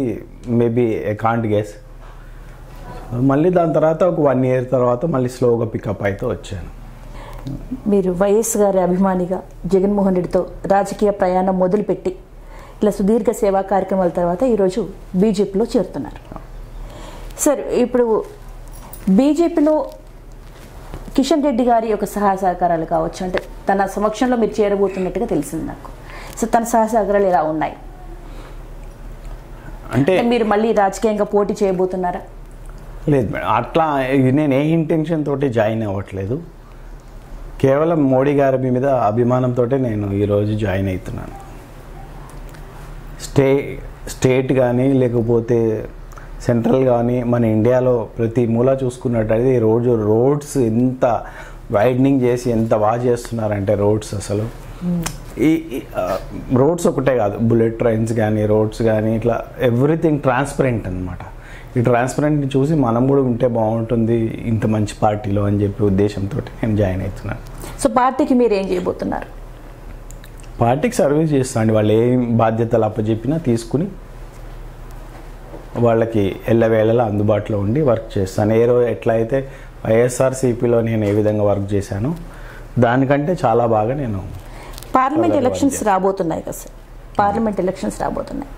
మేబీ ఐ కాంట్ గెస్. మళ్ళీ దాని తర్వాత ఒక 1 year తర్వాత మళ్ళీ స్లోగా పికప్ అయితే వచ్చాను. మీరు వైఎస్ గారి అభిమానిగా జగన్మోహన్ రెడ్డితో రాజకీయ ప్రయాణం మొదలుపెట్టి ఇలా సుదీర్ఘ సేవా కార్యక్రమాల తర్వాత ఈరోజు బీజేపీలో చేరుతున్నారు. సార్, ఇప్పుడు బీజేపీలో కిషన్ రెడ్డి గారి యొక్క సహాయ సహకారాలు కావచ్చు, అంటే తన సమక్షంలో మీరు చేరబోతున్నట్టుగా తెలిసింది నాకు. సో తన సహాయ సహకారాలు ఎలా ఉన్నాయి? అంటే మీరు మళ్ళీ రాజకీయంగా పోటీ చేయబోతున్నారా? లేదు మేడం, అట్లా నేను ఏ ఇంటెన్షన్ తోటి జాయిన్ అవ్వట్లేదు. కేవలం మోడీ గారి మీద అభిమానంతో నేను ఈరోజు జాయిన్ అవుతున్నాను. స్టేట్ కానీ లేకపోతే సెంట్రల్ కానీ మన ఇండియాలో ప్రతి మూల చూసుకున్నట్టయితే రోడ్స్ ఎంత వైడనింగ్ చేసి ఎంత బాగా చేస్తున్నారంటే రోడ్స్ అసలు ఈ రోడ్స్ ఒకటే కాదు, బుల్లెట్ ట్రైన్స్ కానీ రోడ్స్ కానీ ఇట్లా ఎవ్రీథింగ్ ట్రాన్స్పరెంట్ అనమాట. ఈ ట్రాన్స్పరెంట్ని చూసి మనం కూడా ఉంటే బాగుంటుంది ఇంత మంచి పార్టీలో అని చెప్పి ఉద్దేశంతో నేను జాయిన్ అవుతున్నాను. సో పార్టీకి మీరు ఏం చేయబోతున్నారు? పార్టీకి సర్వీస్ చేస్తాండి, వాళ్ళు ఏం బాధ్యతలు అప్పచెప్పినా తీసుకుని వాళ్ళకి ఎల్లవేళలా అందుబాటులో ఉండి వర్క్ చేస్తాను. ఏ రోజు ఎట్లా అయితే వైఎస్ఆర్సీపీలో నేను ఏ విధంగా వర్క్ చేశానో దానికంటే చాలా బాగా నేను. పార్లమెంట్ ఎలక్షన్స్ రాబోతున్నాయి కదా సార్, పార్లమెంట్ ఎలక్షన్స్ రాబోతున్నాయి.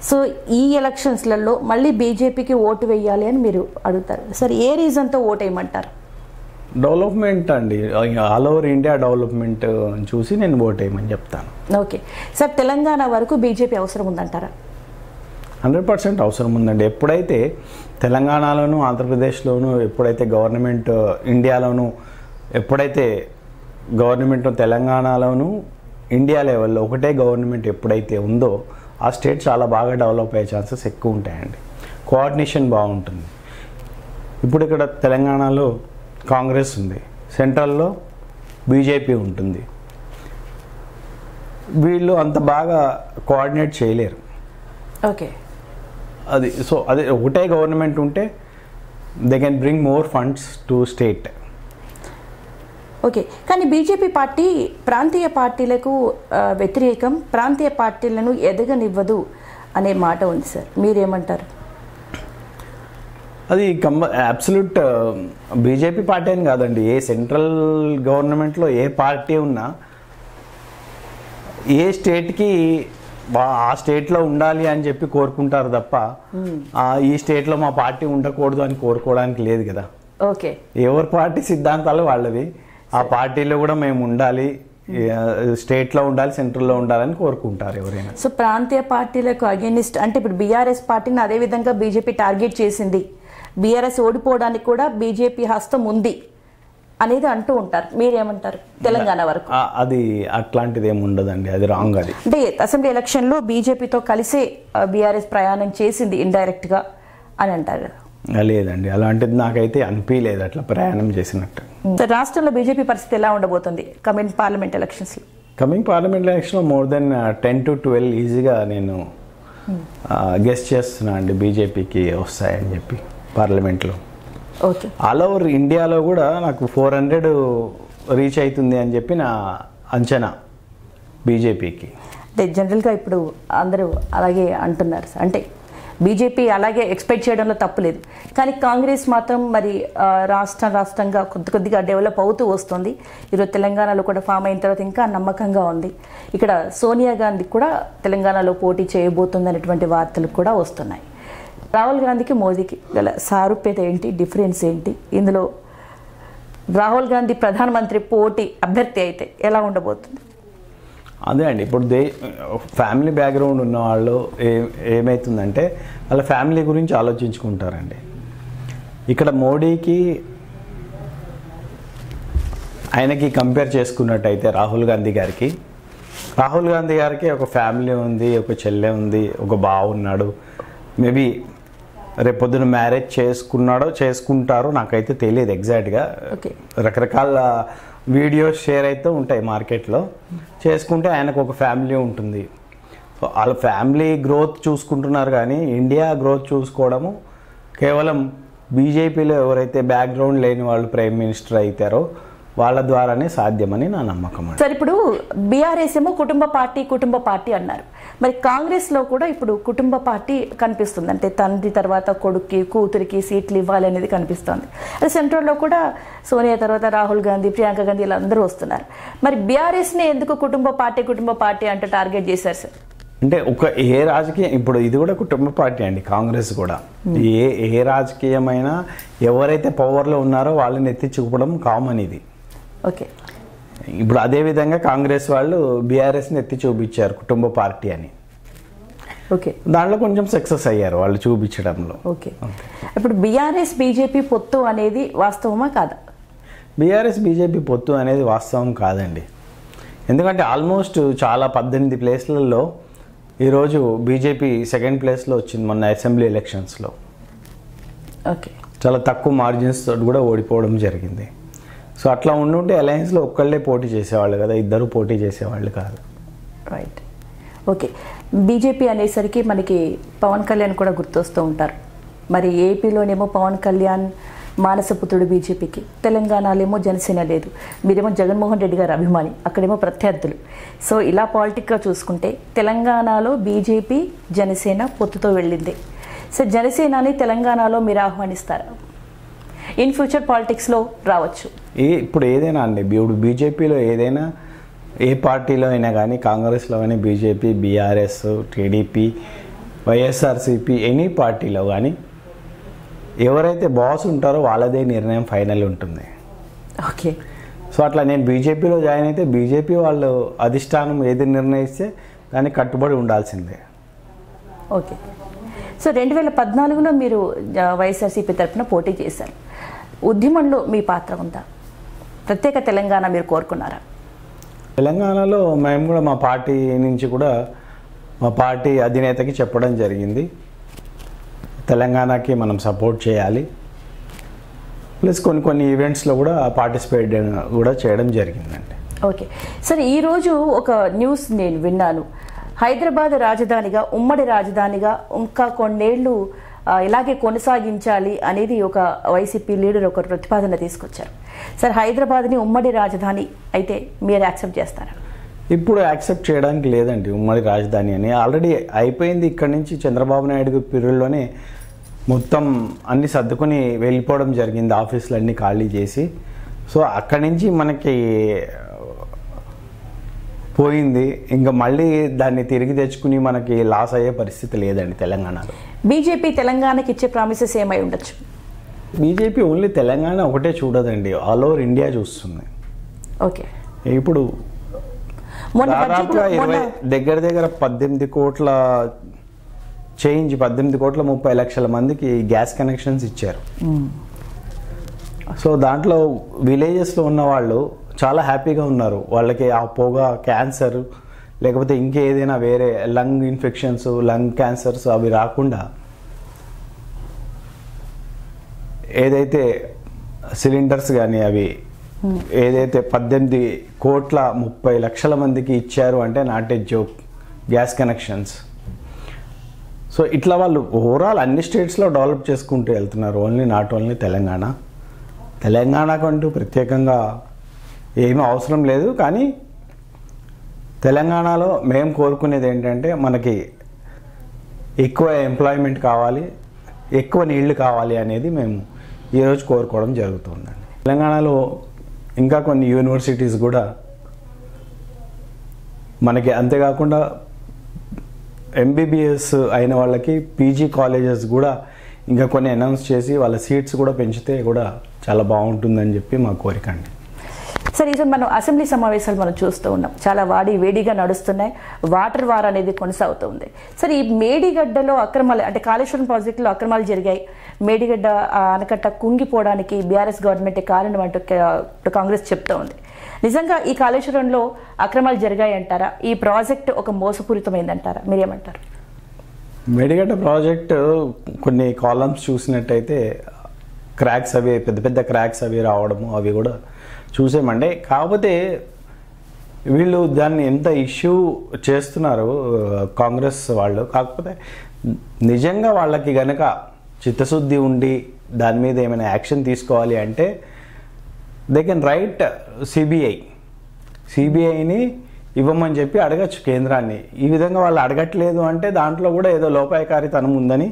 సో ఈ ఎలక్షన్స్లలో మళ్ళీ బీజేపీకి ఓటు వేయాలి అని మీరు అడుగుతారు సార్, ఏ రీజన్తో ఓటు వేయమంటారు? డెవలప్మెంట్ అండి, ఆల్ ఓవర్ ఇండియా డెవలప్మెంట్ చూసి నేను ఓటు వేయమని చెప్తాను. ఓకే సార్, తెలంగాణ వరకు బీజేపీ అవసరం ఉందంటారా? 100% అవసరం ఉందండి. ఎప్పుడైతే తెలంగాణలోను ఆంధ్రప్రదేశ్లోను ఎప్పుడైతే గవర్నమెంట్ ఇండియాలోను ఎప్పుడైతే గవర్నమెంట్ తెలంగాణలోను ఇండియా లెవెల్లో ఒకటే గవర్నమెంట్ ఎప్పుడైతే ఉందో ఆ స్టేట్ చాలా బాగా డెవలప్ అయ్యే ఛాన్సెస్ ఎక్కువ ఉంటాయండి. కోఆర్డినేషన్ బాగుంటుంది. ఇప్పుడు ఇక్కడ తెలంగాణలో కాంగ్రెస్ ఉంది, సెంట్రల్లో బీజేపీ ఉంటుంది. వీళ్ళు అంత బాగా కోఆర్డినేట్ చేయలేరు. ఓకే, అది సో అదే ఒకటే గవర్నమెంట్ ఉంటే they can bring more funds to state. Okay, కానీ బీజేపీ పార్టీ ప్రాంతీయ పార్టీలకు వ్యతిరేకం, ప్రాంతీయ పార్టీలను ఎదగనివ్వదు అనే మాట ఉంది సార్, మీరేమంటారు? అది అబ్సల్యూట్ బీజేపీ పార్టీ అని కాదండి, ఏ సెంట్రల్ గవర్నమెంట్లో ఏ పార్టీ ఉన్నా ఏ స్టేట్కి ఆ స్టేట్లో ఉండాలి అని చెప్పి కోరుకుంటారు తప్ప ఈ స్టేట్లో మా పార్టీ ఉండకూడదు అని కోరుకోవడానికి లేదు కదా. ఓకే, ఎవరి పార్టీ సిద్ధాంతాలు వాళ్ళవి. ఆ పార్టీలో కూడా మేము ఉండాలి, స్టేట్లో ఉండాలి, సెంట్రల్లో ఉండాలని కోరుకుంటారు ఎవరైనా. సో ప్రాంతీయ పార్టీలకు అగేనిస్ట్ అంటే ఇప్పుడు బీఆర్ఎస్ పార్టీని అదే విధంగా బీజేపీ టార్గెట్ చేసింది, బీఆర్ఎస్ ఓడిపోవడానికి కూడా బీజేపీ హస్తం ఉంది అనేది అంటూ ఉంటారు, మీరేమంటారు? తెలంగాణ వరకు అది అట్లాంటిది ఏమి ఉండదండి, అది రాంగ్. అది అంటే అసెంబ్లీ ఎలక్షన్లో బీజేపీతో కలిసే బీఆర్ఎస్ ప్రయాణం చేసింది ఇండైరెక్ట్ గా అని అంటారు కదా. లేదండి, అలాంటిది నాకైతే అనిపించలేదు అట్లా ప్రయాణం చేసినట్టు. రాష్ట్రంలో బీజేపీ పరిస్థితి ఎలా ఉండబోతుంది coming parliament elections? Coming parliament ఎలక్షన్లో మోర్ దెన్ 10 to 12 ఈజీగా నేను గెస్ చేస్తున్నా అండి బీజేపీకి వస్తాయని చెప్పి పార్లమెంట్లో. ఓకే, ఆల్ ఓవర్ ఇండియాలో కూడా నాకు 400 రీచ్ అవుతుంది అని చెప్పి నా అంచనా బీజేపీకి. అంటే జనరల్గా ఇప్పుడు అందరూ అలాగే అంటున్నారు సార్, అంటే బీజేపీ అలాగే ఎక్స్పెక్ట్ చేయడంలో తప్పు లేదు, కానీ కాంగ్రెస్ మాత్రం మరి రాష్ట్రంగా కొద్దిగా డెవలప్ అవుతూ వస్తుంది. ఈరోజు తెలంగాణలో కూడా ఫామ్ అయిన తర్వాత ఇంకా నమ్మకంగా ఉంది. ఇక్కడ సోనియా గాంధీ కూడా తెలంగాణలో పోటీ చేయబోతుంది అనేటువంటి వార్తలు కూడా వస్తున్నాయి. రాహుల్ గాంధీకి మోదీకి గల సారూప్యత ఏంటి, డిఫరెన్స్ ఏంటి? ఇందులో రాహుల్ గాంధీ ప్రధానమంత్రి పోటీ అభ్యర్థి అయితే ఎలా ఉండబోతుంది? అదే అండి, ఇప్పుడు ఫ్యామిలీ బ్యాక్గ్రౌండ్ ఉన్న వాళ్ళు ఏమవుతుందంటే వాళ్ళ ఫ్యామిలీ గురించి ఆలోచించుకుంటారండి. ఇక్కడ మోడీకి ఆయనకి కంపేర్ చేసుకున్నట్టయితే రాహుల్ గాంధీ గారికి ఒక ఫ్యామిలీ ఉంది, ఒక చెల్లె ఉంది, ఒక బావ ఉన్నాడు. మేబీ రేపొద్దున మ్యారేజ్ చేసుకుంటారో నాకైతే తెలియదు ఎగ్జాక్ట్గా. రకరకాల వీడియోస్ షేర్ అయితే ఉంటాయి మార్కెట్లో. చేసుకుంటే ఆయనకు ఒక ఫ్యామిలీ ఉంటుంది. సో వాళ్ళ ఫ్యామిలీ గ్రోత్ చూసుకుంటున్నారు, కానీ ఇండియా గ్రోత్ చూసుకోవడము కేవలం బీజేపీలో ఎవరైతే బ్యాక్గ్రౌండ్ లేని వాళ్ళు ప్రైమ్ మినిస్టర్ అవుతారో వాళ్ళ ద్వారానే సాధ్యమని నా నమ్మకం. సార్, ఇప్పుడు బీఆర్ఎస్ ఏమో కుటుంబ పార్టీ అన్నారు, మరి కాంగ్రెస్లో కూడా ఇప్పుడు కుటుంబ పార్టీ కనిపిస్తుంది, అంటే తండ్రి తర్వాత కొడుక్కి కూతురికి సీట్లు ఇవ్వాలి అనేది కనిపిస్తుంది. అదే సెంట్రల్లో కూడా సోనియా తర్వాత రాహుల్ గాంధీ, ప్రియాంక గాంధీ ఇలా అందరూ వస్తున్నారు. మరి బీఆర్ఎస్ని ఎందుకు కుటుంబ పార్టీ అంటూ టార్గెట్ చేశారు సార్? అంటే ఏ రాజకీయం, ఇప్పుడు ఇది కూడా కుటుంబ పార్టీ అండి, కాంగ్రెస్ కూడా. ఏ రాజకీయమైనా ఎవరైతే పవర్లో ఉన్నారో వాళ్ళని ఎత్తి చూపడం కామన్ ఇది. ఓకే, ఇప్పుడు అదే విధంగా కాంగ్రెస్ వాళ్ళు బీఆర్ఎస్ని ఎత్తి చూపించారు కుటుంబ పార్టీ అని. ఓకే, దాంట్లో కొంచెం సక్సెస్ అయ్యారు వాళ్ళు చూపించడంలో. ఓకే, ఇప్పుడు బీఆర్ఎస్ బీజేపీ పొత్తు అనేది వాస్తవమా కాదా? బీఆర్ఎస్ బీజేపీ పొత్తు అనేది వాస్తవం కాదండి. ఎందుకంటే ఆల్మోస్ట్ చాలా 18 ప్లేస్లలో ఈరోజు బీజేపీ 2nd ప్లేస్లో వచ్చింది మొన్న అసెంబ్లీ ఎలక్షన్స్లో. ఓకే, చాలా తక్కువ మార్జిన్స్ తోటి కూడా ఓడిపోవడం జరిగింది. సో అట్లా ఉండుంటే అలయన్స్లో ఒక్కళ్ళే పోటీ చేసేవాళ్ళు కదా, ఇద్దరు పోటీ చేసేవాళ్ళు కాదు. రైట్. ఓకే, బీజేపీ అనేసరికి మనకి పవన్ కళ్యాణ్ కూడా గుర్తొస్తూ ఉంటారు. మరి ఏపీలోనేమో పవన్ కళ్యాణ్ మానసపుత్రుడు బీజేపీకి, తెలంగాణలో ఏమో జనసేన లేదు, మీరేమో జగన్మోహన్ రెడ్డి గారు అభిమాని, అక్కడేమో ప్రత్యర్థులు. సో ఇలా పాలిటిక్గా చూసుకుంటే తెలంగాణలో బీజేపీ జనసేన పొత్తుతో వెళ్ళింది. సో జనసేనని తెలంగాణలో మీరు ఆహ్వానిస్తారా? ఇన్ ఫ్యూచర్ పాలిటిక్స్లో రావచ్చు. ఇప్పుడు ఏదైనా అండి, ఇప్పుడు బీజేపీలో ఏదైనా, ఏ పార్టీలో అయినా కానీ, కాంగ్రెస్లో కానీ, BJP, BRS, TDP, YSRCP, any పార్టీలో కానీ ఎవరైతే బాస్ ఉంటారో వాళ్ళదే నిర్ణయం ఫైనల్ ఉంటుంది. ఓకే, సో అట్లా నేను బీజేపీలో జాయిన్ అయితే బీజేపీ వాళ్ళు అధిష్టానం ఏది నిర్ణయిస్తే దానికి కట్టుబడి ఉండాల్సిందే. ఓకే, సో 2014లో మీరు వైఎస్ఆర్సీపీ తరఫున పోటీ చేశారు. ఉద్యమంలో మీ పాత్ర ఉందా? ప్రత్యేక తెలంగాణ మీరు కోరుకున్నారా? తెలంగాణలో మేము కూడా మా పార్టీ నుంచి కూడా మా పార్టీ అధినేతకి చెప్పడం జరిగింది, తెలంగాణకి మనం సపోర్ట్ చేయాలి, ప్లస్ కొన్ని ఈవెంట్స్లో కూడా పార్టిసిపేట్ కూడా చేయడం జరిగిందండి. ఓకే సరే, ఈరోజు ఒక న్యూస్ నేను విన్నాను, హైదరాబాద్ రాజధానిగా ఉమ్మడి రాజధానిగా ఇంకా కొన్నేళ్లు ఇలాగే కొనసాగించాలి అనేది ఒక వైసీపీ లీడర్ ఒక ప్రతిపాదన తీసుకొచ్చారు. సార్, హైదరాబాద్ని ఉమ్మడి రాజధాని అయితే మీరు యాక్సెప్ట్ చేస్తారా? ఇప్పుడు యాక్సెప్ట్ చేయడానికి లేదండి ఉమ్మడి రాజధాని అని, ఆల్రెడీ అయిపోయింది. ఇక్కడి నుంచి చంద్రబాబు నాయుడు పీరియడ్లోనే మొత్తం అన్ని సర్దుకొని వెళ్ళిపోవడం జరిగింది, ఆఫీసులు అన్నీ ఖాళీ చేసి. సో అక్కడి నుంచి మనకి పోయింది, ఇంకా మళ్ళీ దాన్ని తిరిగి తెచ్చుకుని మనకి లాస్ అయ్యే పరిస్థితి లేదండి తెలంగాణలో. బీజేపీ తెలంగాణకి ఇచ్చే ప్రామిసెస్ ఏమై ఉండొచ్చు? బీజేపీ ఓన్లీ తెలంగాణ ఒకటే చూడదండి, ఆల్ ఓవర్ ఇండియా చూస్తుంది. ఓకే, ఇప్పుడు దాదాపుగా దగ్గర 18 కోట్ల చేంజ్, 18,30,00,000 మందికి గ్యాస్ కనెక్షన్స్ ఇచ్చారు. సో దాంట్లో విలేజెస్లో ఉన్న వాళ్ళు చాలా హ్యాపీగా ఉన్నారు. వాళ్ళకి ఆ పొగ, క్యాన్సర్ లేకపోతే ఇంకేదైనా వేరే లంగ్ ఇన్ఫెక్షన్స్, లంగ్ క్యాన్సర్స్ అవి రాకుండా ఏదైతే సిలిండర్స్ కానీ అవి ఏదైతే 18,30,00,000 మందికి ఇచ్చారు అంటే not a joke gas connections. So ఇట్లా వాళ్ళు ఓవరాల్ అన్ని స్టేట్స్లో డెవలప్ చేసుకుంటూ వెళ్తున్నారు, ఓన్లీ నాట్ ఓన్లీ తెలంగాణ. తెలంగాణకంటూ ప్రత్యేకంగా ఏమీ అవసరం లేదు, కానీ తెలంగాణలో మేము కోరుకునేది ఏంటంటే మనకి ఎక్కువ ఎంప్లాయ్మెంట్ కావాలి, ఎక్కువ నీళ్లు కావాలి అనేది మేము ఈరోజు కోరుకోవడం జరుగుతుందండి. తెలంగాణలో ఇంకా కొన్ని యూనివర్సిటీస్ కూడా మనకి, అంతేకాకుండా ఎంబీబీఎస్ అయిన వాళ్ళకి పీజీ కాలేజెస్ కూడా ఇంకా కొన్ని అనౌన్స్ చేసి వాళ్ళ సీట్స్ కూడా పెంచితే కూడా చాలా బాగుంటుందని చెప్పి మా కోరిక అండి. సార్, ఈరోజు మనం అసెంబ్లీ సమావేశాలు మనం చూస్తూ ఉన్నాం, చాలా వేడిగా నడుస్తున్నాయి, వాటర్ వార్ అనేది కొనసాగుతుంది. సార్, ఈ మేడిగడ్డలో అక్రమాలు అంటే కాళేశ్వరం ప్రాజెక్టులో అక్రమాలు జరిగాయి, మేడిగడ్డ ఆనకట్ట కుంగిపోవడానికి బీఆర్ఎస్ గవర్నమెంట్ కారణం అంటూ కాంగ్రెస్ చెప్తూ ఉంది. నిజంగా ఈ కాళేశ్వరంలో అక్రమాలు జరిగాయి అంటారా? ఈ ప్రాజెక్ట్ ఒక మోసపూరితమైందంటారా? మీరేమంటారు? మేడిగడ్డ ప్రాజెక్ట్ కొన్ని కాలమ్స్ చూసినట్టయితే క్రాక్స్ అవి పెద్ద పెద్ద క్రాక్స్ అవి రావడము అవి కూడా చూసామండి. కాకపోతే వీళ్ళు దాన్ని ఎంత ఇష్యూ చేస్తున్నారు కాంగ్రెస్ వాళ్ళు, కాకపోతే నిజంగా వాళ్ళకి గనక చిత్తశుద్ధి ఉండి దాని మీద ఏమైనా యాక్షన్ తీసుకోవాలి అంటే దే కెన్ రైట్ సిబిఐని ఇవ్వమని చెప్పి అడగచ్చు కేంద్రాన్ని. ఈ విధంగా వాళ్ళు అడగట్లేదు అంటే దాంట్లో కూడా ఏదో లోపాయకారితనం ఉందని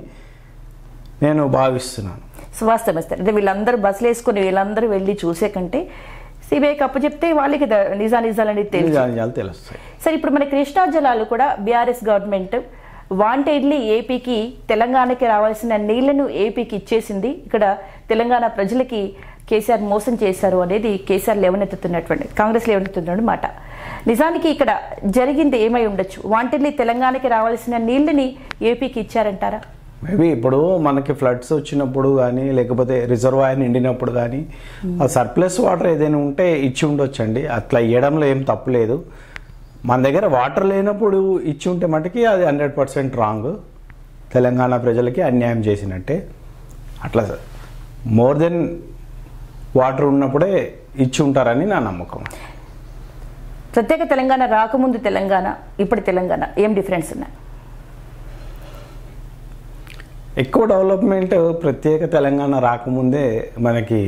నేను భావిస్తున్నాను. వాస్తవం అంటే వీళ్ళందరూ బస్సులు వేసుకుని వీళ్ళందరూ వెళ్ళి చూసే కంటే సిబిఐకి అప్పచెప్తే వాళ్ళకి నిజానిజాలని తెలుస్తాయి. సరే, ఇప్పుడు మన కృష్ణా జలాలు కూడా బీఆర్ఎస్ గవర్నమెంట్ వాంటెడ్లీ ఏపీకి తెలంగాణకి రావాల్సిన నీళ్లను ఏపీకి ఇచ్చేసింది, ఇక్కడ తెలంగాణ ప్రజలకి కేసీఆర్ మోసం చేశారు అనేది కేసీఆర్ లేవనెత్తుతున్నటువంటి కాంగ్రెస్ లేవనెత్తుతున్న మాట. నిజానికి ఇక్కడ జరిగింది ఏమై ఉండొచ్చు? వాంటెడ్లీ తెలంగాణకి రావాల్సిన నీళ్ళని ఏపీకి ఇచ్చారంటారా? మేబీ ఇప్పుడు మనకి ఫ్లడ్స్ వచ్చినప్పుడు కానీ లేకపోతే రిజర్వాయర్ నిండినప్పుడు కానీ ఆ సర్ప్లస్ వాటర్ ఏదైనా ఉంటే ఇచ్చి ఉండొచ్చండి, అట్లా ఇవ్వడంలో ఏం తప్పులేదు. మన దగ్గర వాటర్ లేనప్పుడు ఇచ్చి ఉంటే మటుకి అది 100% రాంగ్, తెలంగాణ ప్రజలకి అన్యాయం చేసినట్టే. అట్లా మోర్ దెన్ వాటర్ ఉన్నప్పుడే ఇచ్చి ఉంటారని నా నమ్మకం. ప్రత్యేక తెలంగాణ రాకముందు తెలంగాణ, ఇప్పుడు తెలంగాణ ఏం డిఫరెన్స్ ఉన్నాయి? ఎక్కువ డెవలప్మెంట్ ప్రత్యేక తెలంగాణ రాకముందే మనకి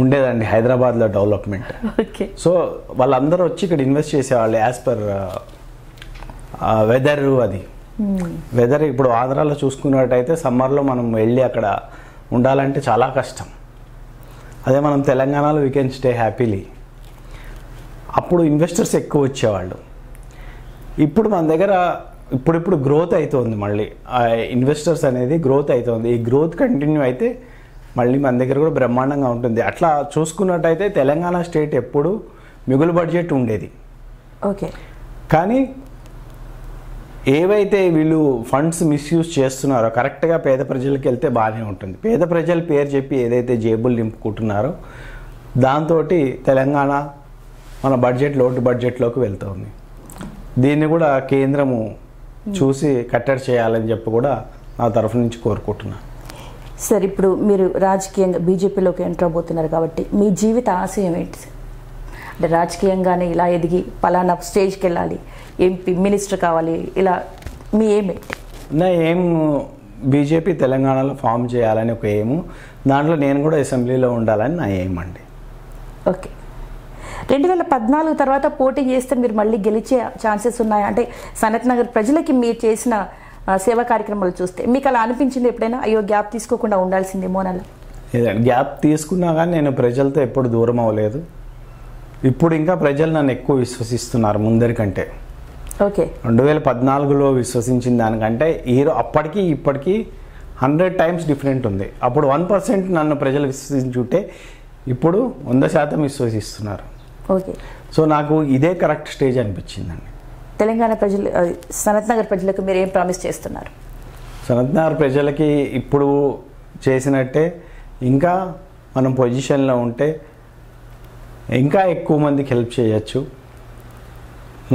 ఉండేదండి హైదరాబాద్లో డెవలప్మెంట్. సో వాళ్ళందరూ వచ్చి ఇక్కడ ఇన్వెస్ట్ చేసేవాళ్ళు యాజ్ పర్ వెదర్. అది వెదర్ ఇప్పుడు ఆంధ్రాలో చూసుకున్నట్టయితే సమ్మర్లో మనం వెళ్ళి అక్కడ ఉండాలంటే చాలా కష్టం. అదే మనం తెలంగాణలో వీ కెన్ స్టే హ్యాపీలీ. అప్పుడు ఇన్వెస్టర్స్ ఎక్కువ వచ్చేవాళ్ళు. ఇప్పుడు మన దగ్గర ఇప్పుడు గ్రోత్ అవుతుంది, మళ్ళీ ఇన్వెస్టర్స్ అనేది గ్రోత్ అవుతుంది. ఈ గ్రోత్ కంటిన్యూ అయితే మళ్ళీ మన దగ్గర కూడా బ్రహ్మాండంగా ఉంటుంది. అట్లా చూసుకున్నట్టయితే తెలంగాణ స్టేట్ ఎప్పుడు మిగులు బడ్జెట్ ఉండేది. ఓకే, కానీ ఏవైతే వీళ్ళు ఫండ్స్ మిస్యూజ్ చేస్తున్నారో కరెక్ట్గా పేద ప్రజలకు వెళ్తే బాగానే ఉంటుంది. పేద ప్రజల పేరు చెప్పి ఏదైతే జేబులు నింపుకుంటున్నారో దాంతో తెలంగాణ మన లోటు బడ్జెట్లోకి వెళ్తుంది. దీన్ని కూడా కేంద్రము చూసి కట్టడి చేయాలని చెప్పి కూడా నా తరఫు నుంచి కోరుకుంటున్నాను. సార్, ఇప్పుడు మీరు రాజకీయంగా బీజేపీలోకి ఎంటర్ అవబోతున్నారు కాబట్టి మీ జీవిత ఆశయం ఏంటి సార్? అంటే రాజకీయంగానే ఇలా ఎదిగి పలానా స్టేజ్కి వెళ్ళాలి, ఎంపీ మినిస్టర్ కావాలి, ఇలా మీ ఏమేంటి? నా ఏం బీజేపీ తెలంగాణలో ఫామ్ చేయాలని ఒక ఏము, దాంట్లో నేను కూడా అసెంబ్లీలో ఉండాలని నా ఏం అండి. ఓకే. 2014 తర్వాత పోటీ చేస్తే మీరు మళ్ళీ గెలిచే ఛాన్సెస్ ఉన్నాయా? అంటే సనత్ నగర్ ప్రజలకి మీరు చేసిన సేవా కార్యక్రమాలు చూస్తే మీకు అలా అనిపించింది ఎప్పుడైనా, అయ్యో గ్యాప్ తీసుకోకుండా ఉండాల్సిందేమో అని? గ్యాప్ తీసుకున్నా కానీ నేను ప్రజలతో ఎప్పుడు దూరం అవ్వలేదు. ఇప్పుడు ఇంకా ప్రజలు నన్ను ఎక్కువ విశ్వసిస్తున్నారు ముందరికంటే. ఓకే. 2014లో విశ్వసించిన దానికంటే అప్పటికి ఇప్పటికీ 100 times డిఫరెంట్ ఉంది. అప్పుడు 1% నన్ను ప్రజలు విశ్వసించుంటే ఇప్పుడు 100% విశ్వసిస్తున్నారు. ఓకే. సో నాకు ఇదే కరెక్ట్ స్టేజ్ అనిపించిందండి. తెలంగాణ ప్రజలు, సనత్ నగర్ ప్రజలకు మీరు ఏం ప్రామిస్ చేస్తున్నారు? సనత్ నగర్ ప్రజలకి ఇప్పుడు చేసినట్టే ఇంకా మనం పొజిషన్లో ఉంటే ఇంకా ఎక్కువ మందికి హెల్ప్ చేయొచ్చు.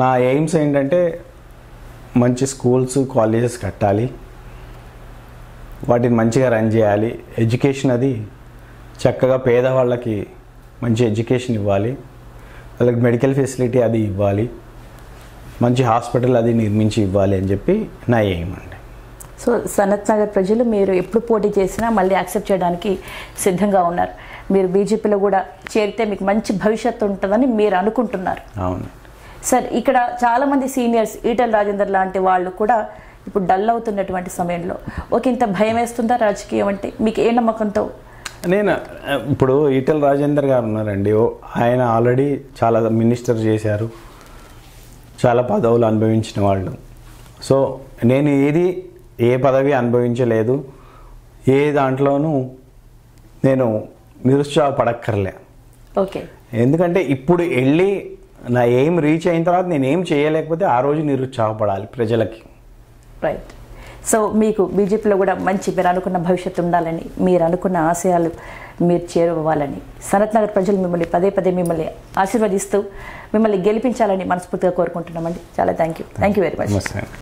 నా ఎయిమ్స్ ఏంటంటే మంచి స్కూల్స్, కాలేజెస్ కట్టాలి, వాటిని మంచిగా రన్ చేయాలి. ఎడ్యుకేషన్ అది చక్కగా పేదవాళ్ళకి మంచి ఎడ్యుకేషన్ ఇవ్వాలి, వాళ్ళకి మెడికల్ ఫెసిలిటీ అది ఇవ్వాలి, మంచి హాస్పిటల్ అది నిర్మించి ఇవ్వాలి అని చెప్పి నా ఎయిమ్ అండి. సో సనత్ నగర్ ప్రజలు మీరు ఎప్పుడు పోటీ చేసినా మళ్ళీ యాక్సెప్ట్ చేయడానికి సిద్ధంగా ఉన్నారు. మీరు బీజేపీలో కూడా చేరితే మీకు మంచి భవిష్యత్తు ఉంటుందని మీరు అనుకుంటున్నారు. అవును సార్, ఇక్కడ చాలామంది సీనియర్స్, ఈటెల రాజేందర్ లాంటి వాళ్ళు కూడా ఇప్పుడు డల్ అవుతున్నటువంటి సమయంలో ఒక ఇంత భయం వేస్తుందా రాజకీయం అంటే? మీకు ఏ నమ్మకంతో? నేను ఇప్పుడు ఈటెల రాజేందర్ గారు ఉన్నారండి, ఆయన ఆల్రెడీ చాలా మినిస్టర్ చేశారు, చాలా పదవులు అనుభవించిన వాళ్ళు. సో నేను ఏ పదవి అనుభవించలేదు, ఏ దాంట్లోనూ నేను నిరుత్సాహపడక్కర్లే. ఓకే. ఎందుకంటే ఇప్పుడు వెళ్ళి నా ఏం రీచ్ అయిన తర్వాత నేను ఏం చేయలేకపోతే ఆ రోజు నిరుత్సాహపడాలి ప్రజలకి. రైట్. సో మీకు బీజేపీలో కూడా మంచి మీరు అనుకున్న భవిష్యత్తు ఉండాలని, మీరు అనుకున్న ఆశయాలు మీరు చేరుకోవాలని సనత్ నగర్ ప్రజలు మిమ్మల్ని పదే పదే మిమ్మల్ని ఆశీర్వదిస్తూ మిమ్మల్ని గెలిపించాలని మనస్ఫూర్తిగా కోరుకుంటున్నామండి. చాలా థ్యాంక్ యూ వెరీ మచ్.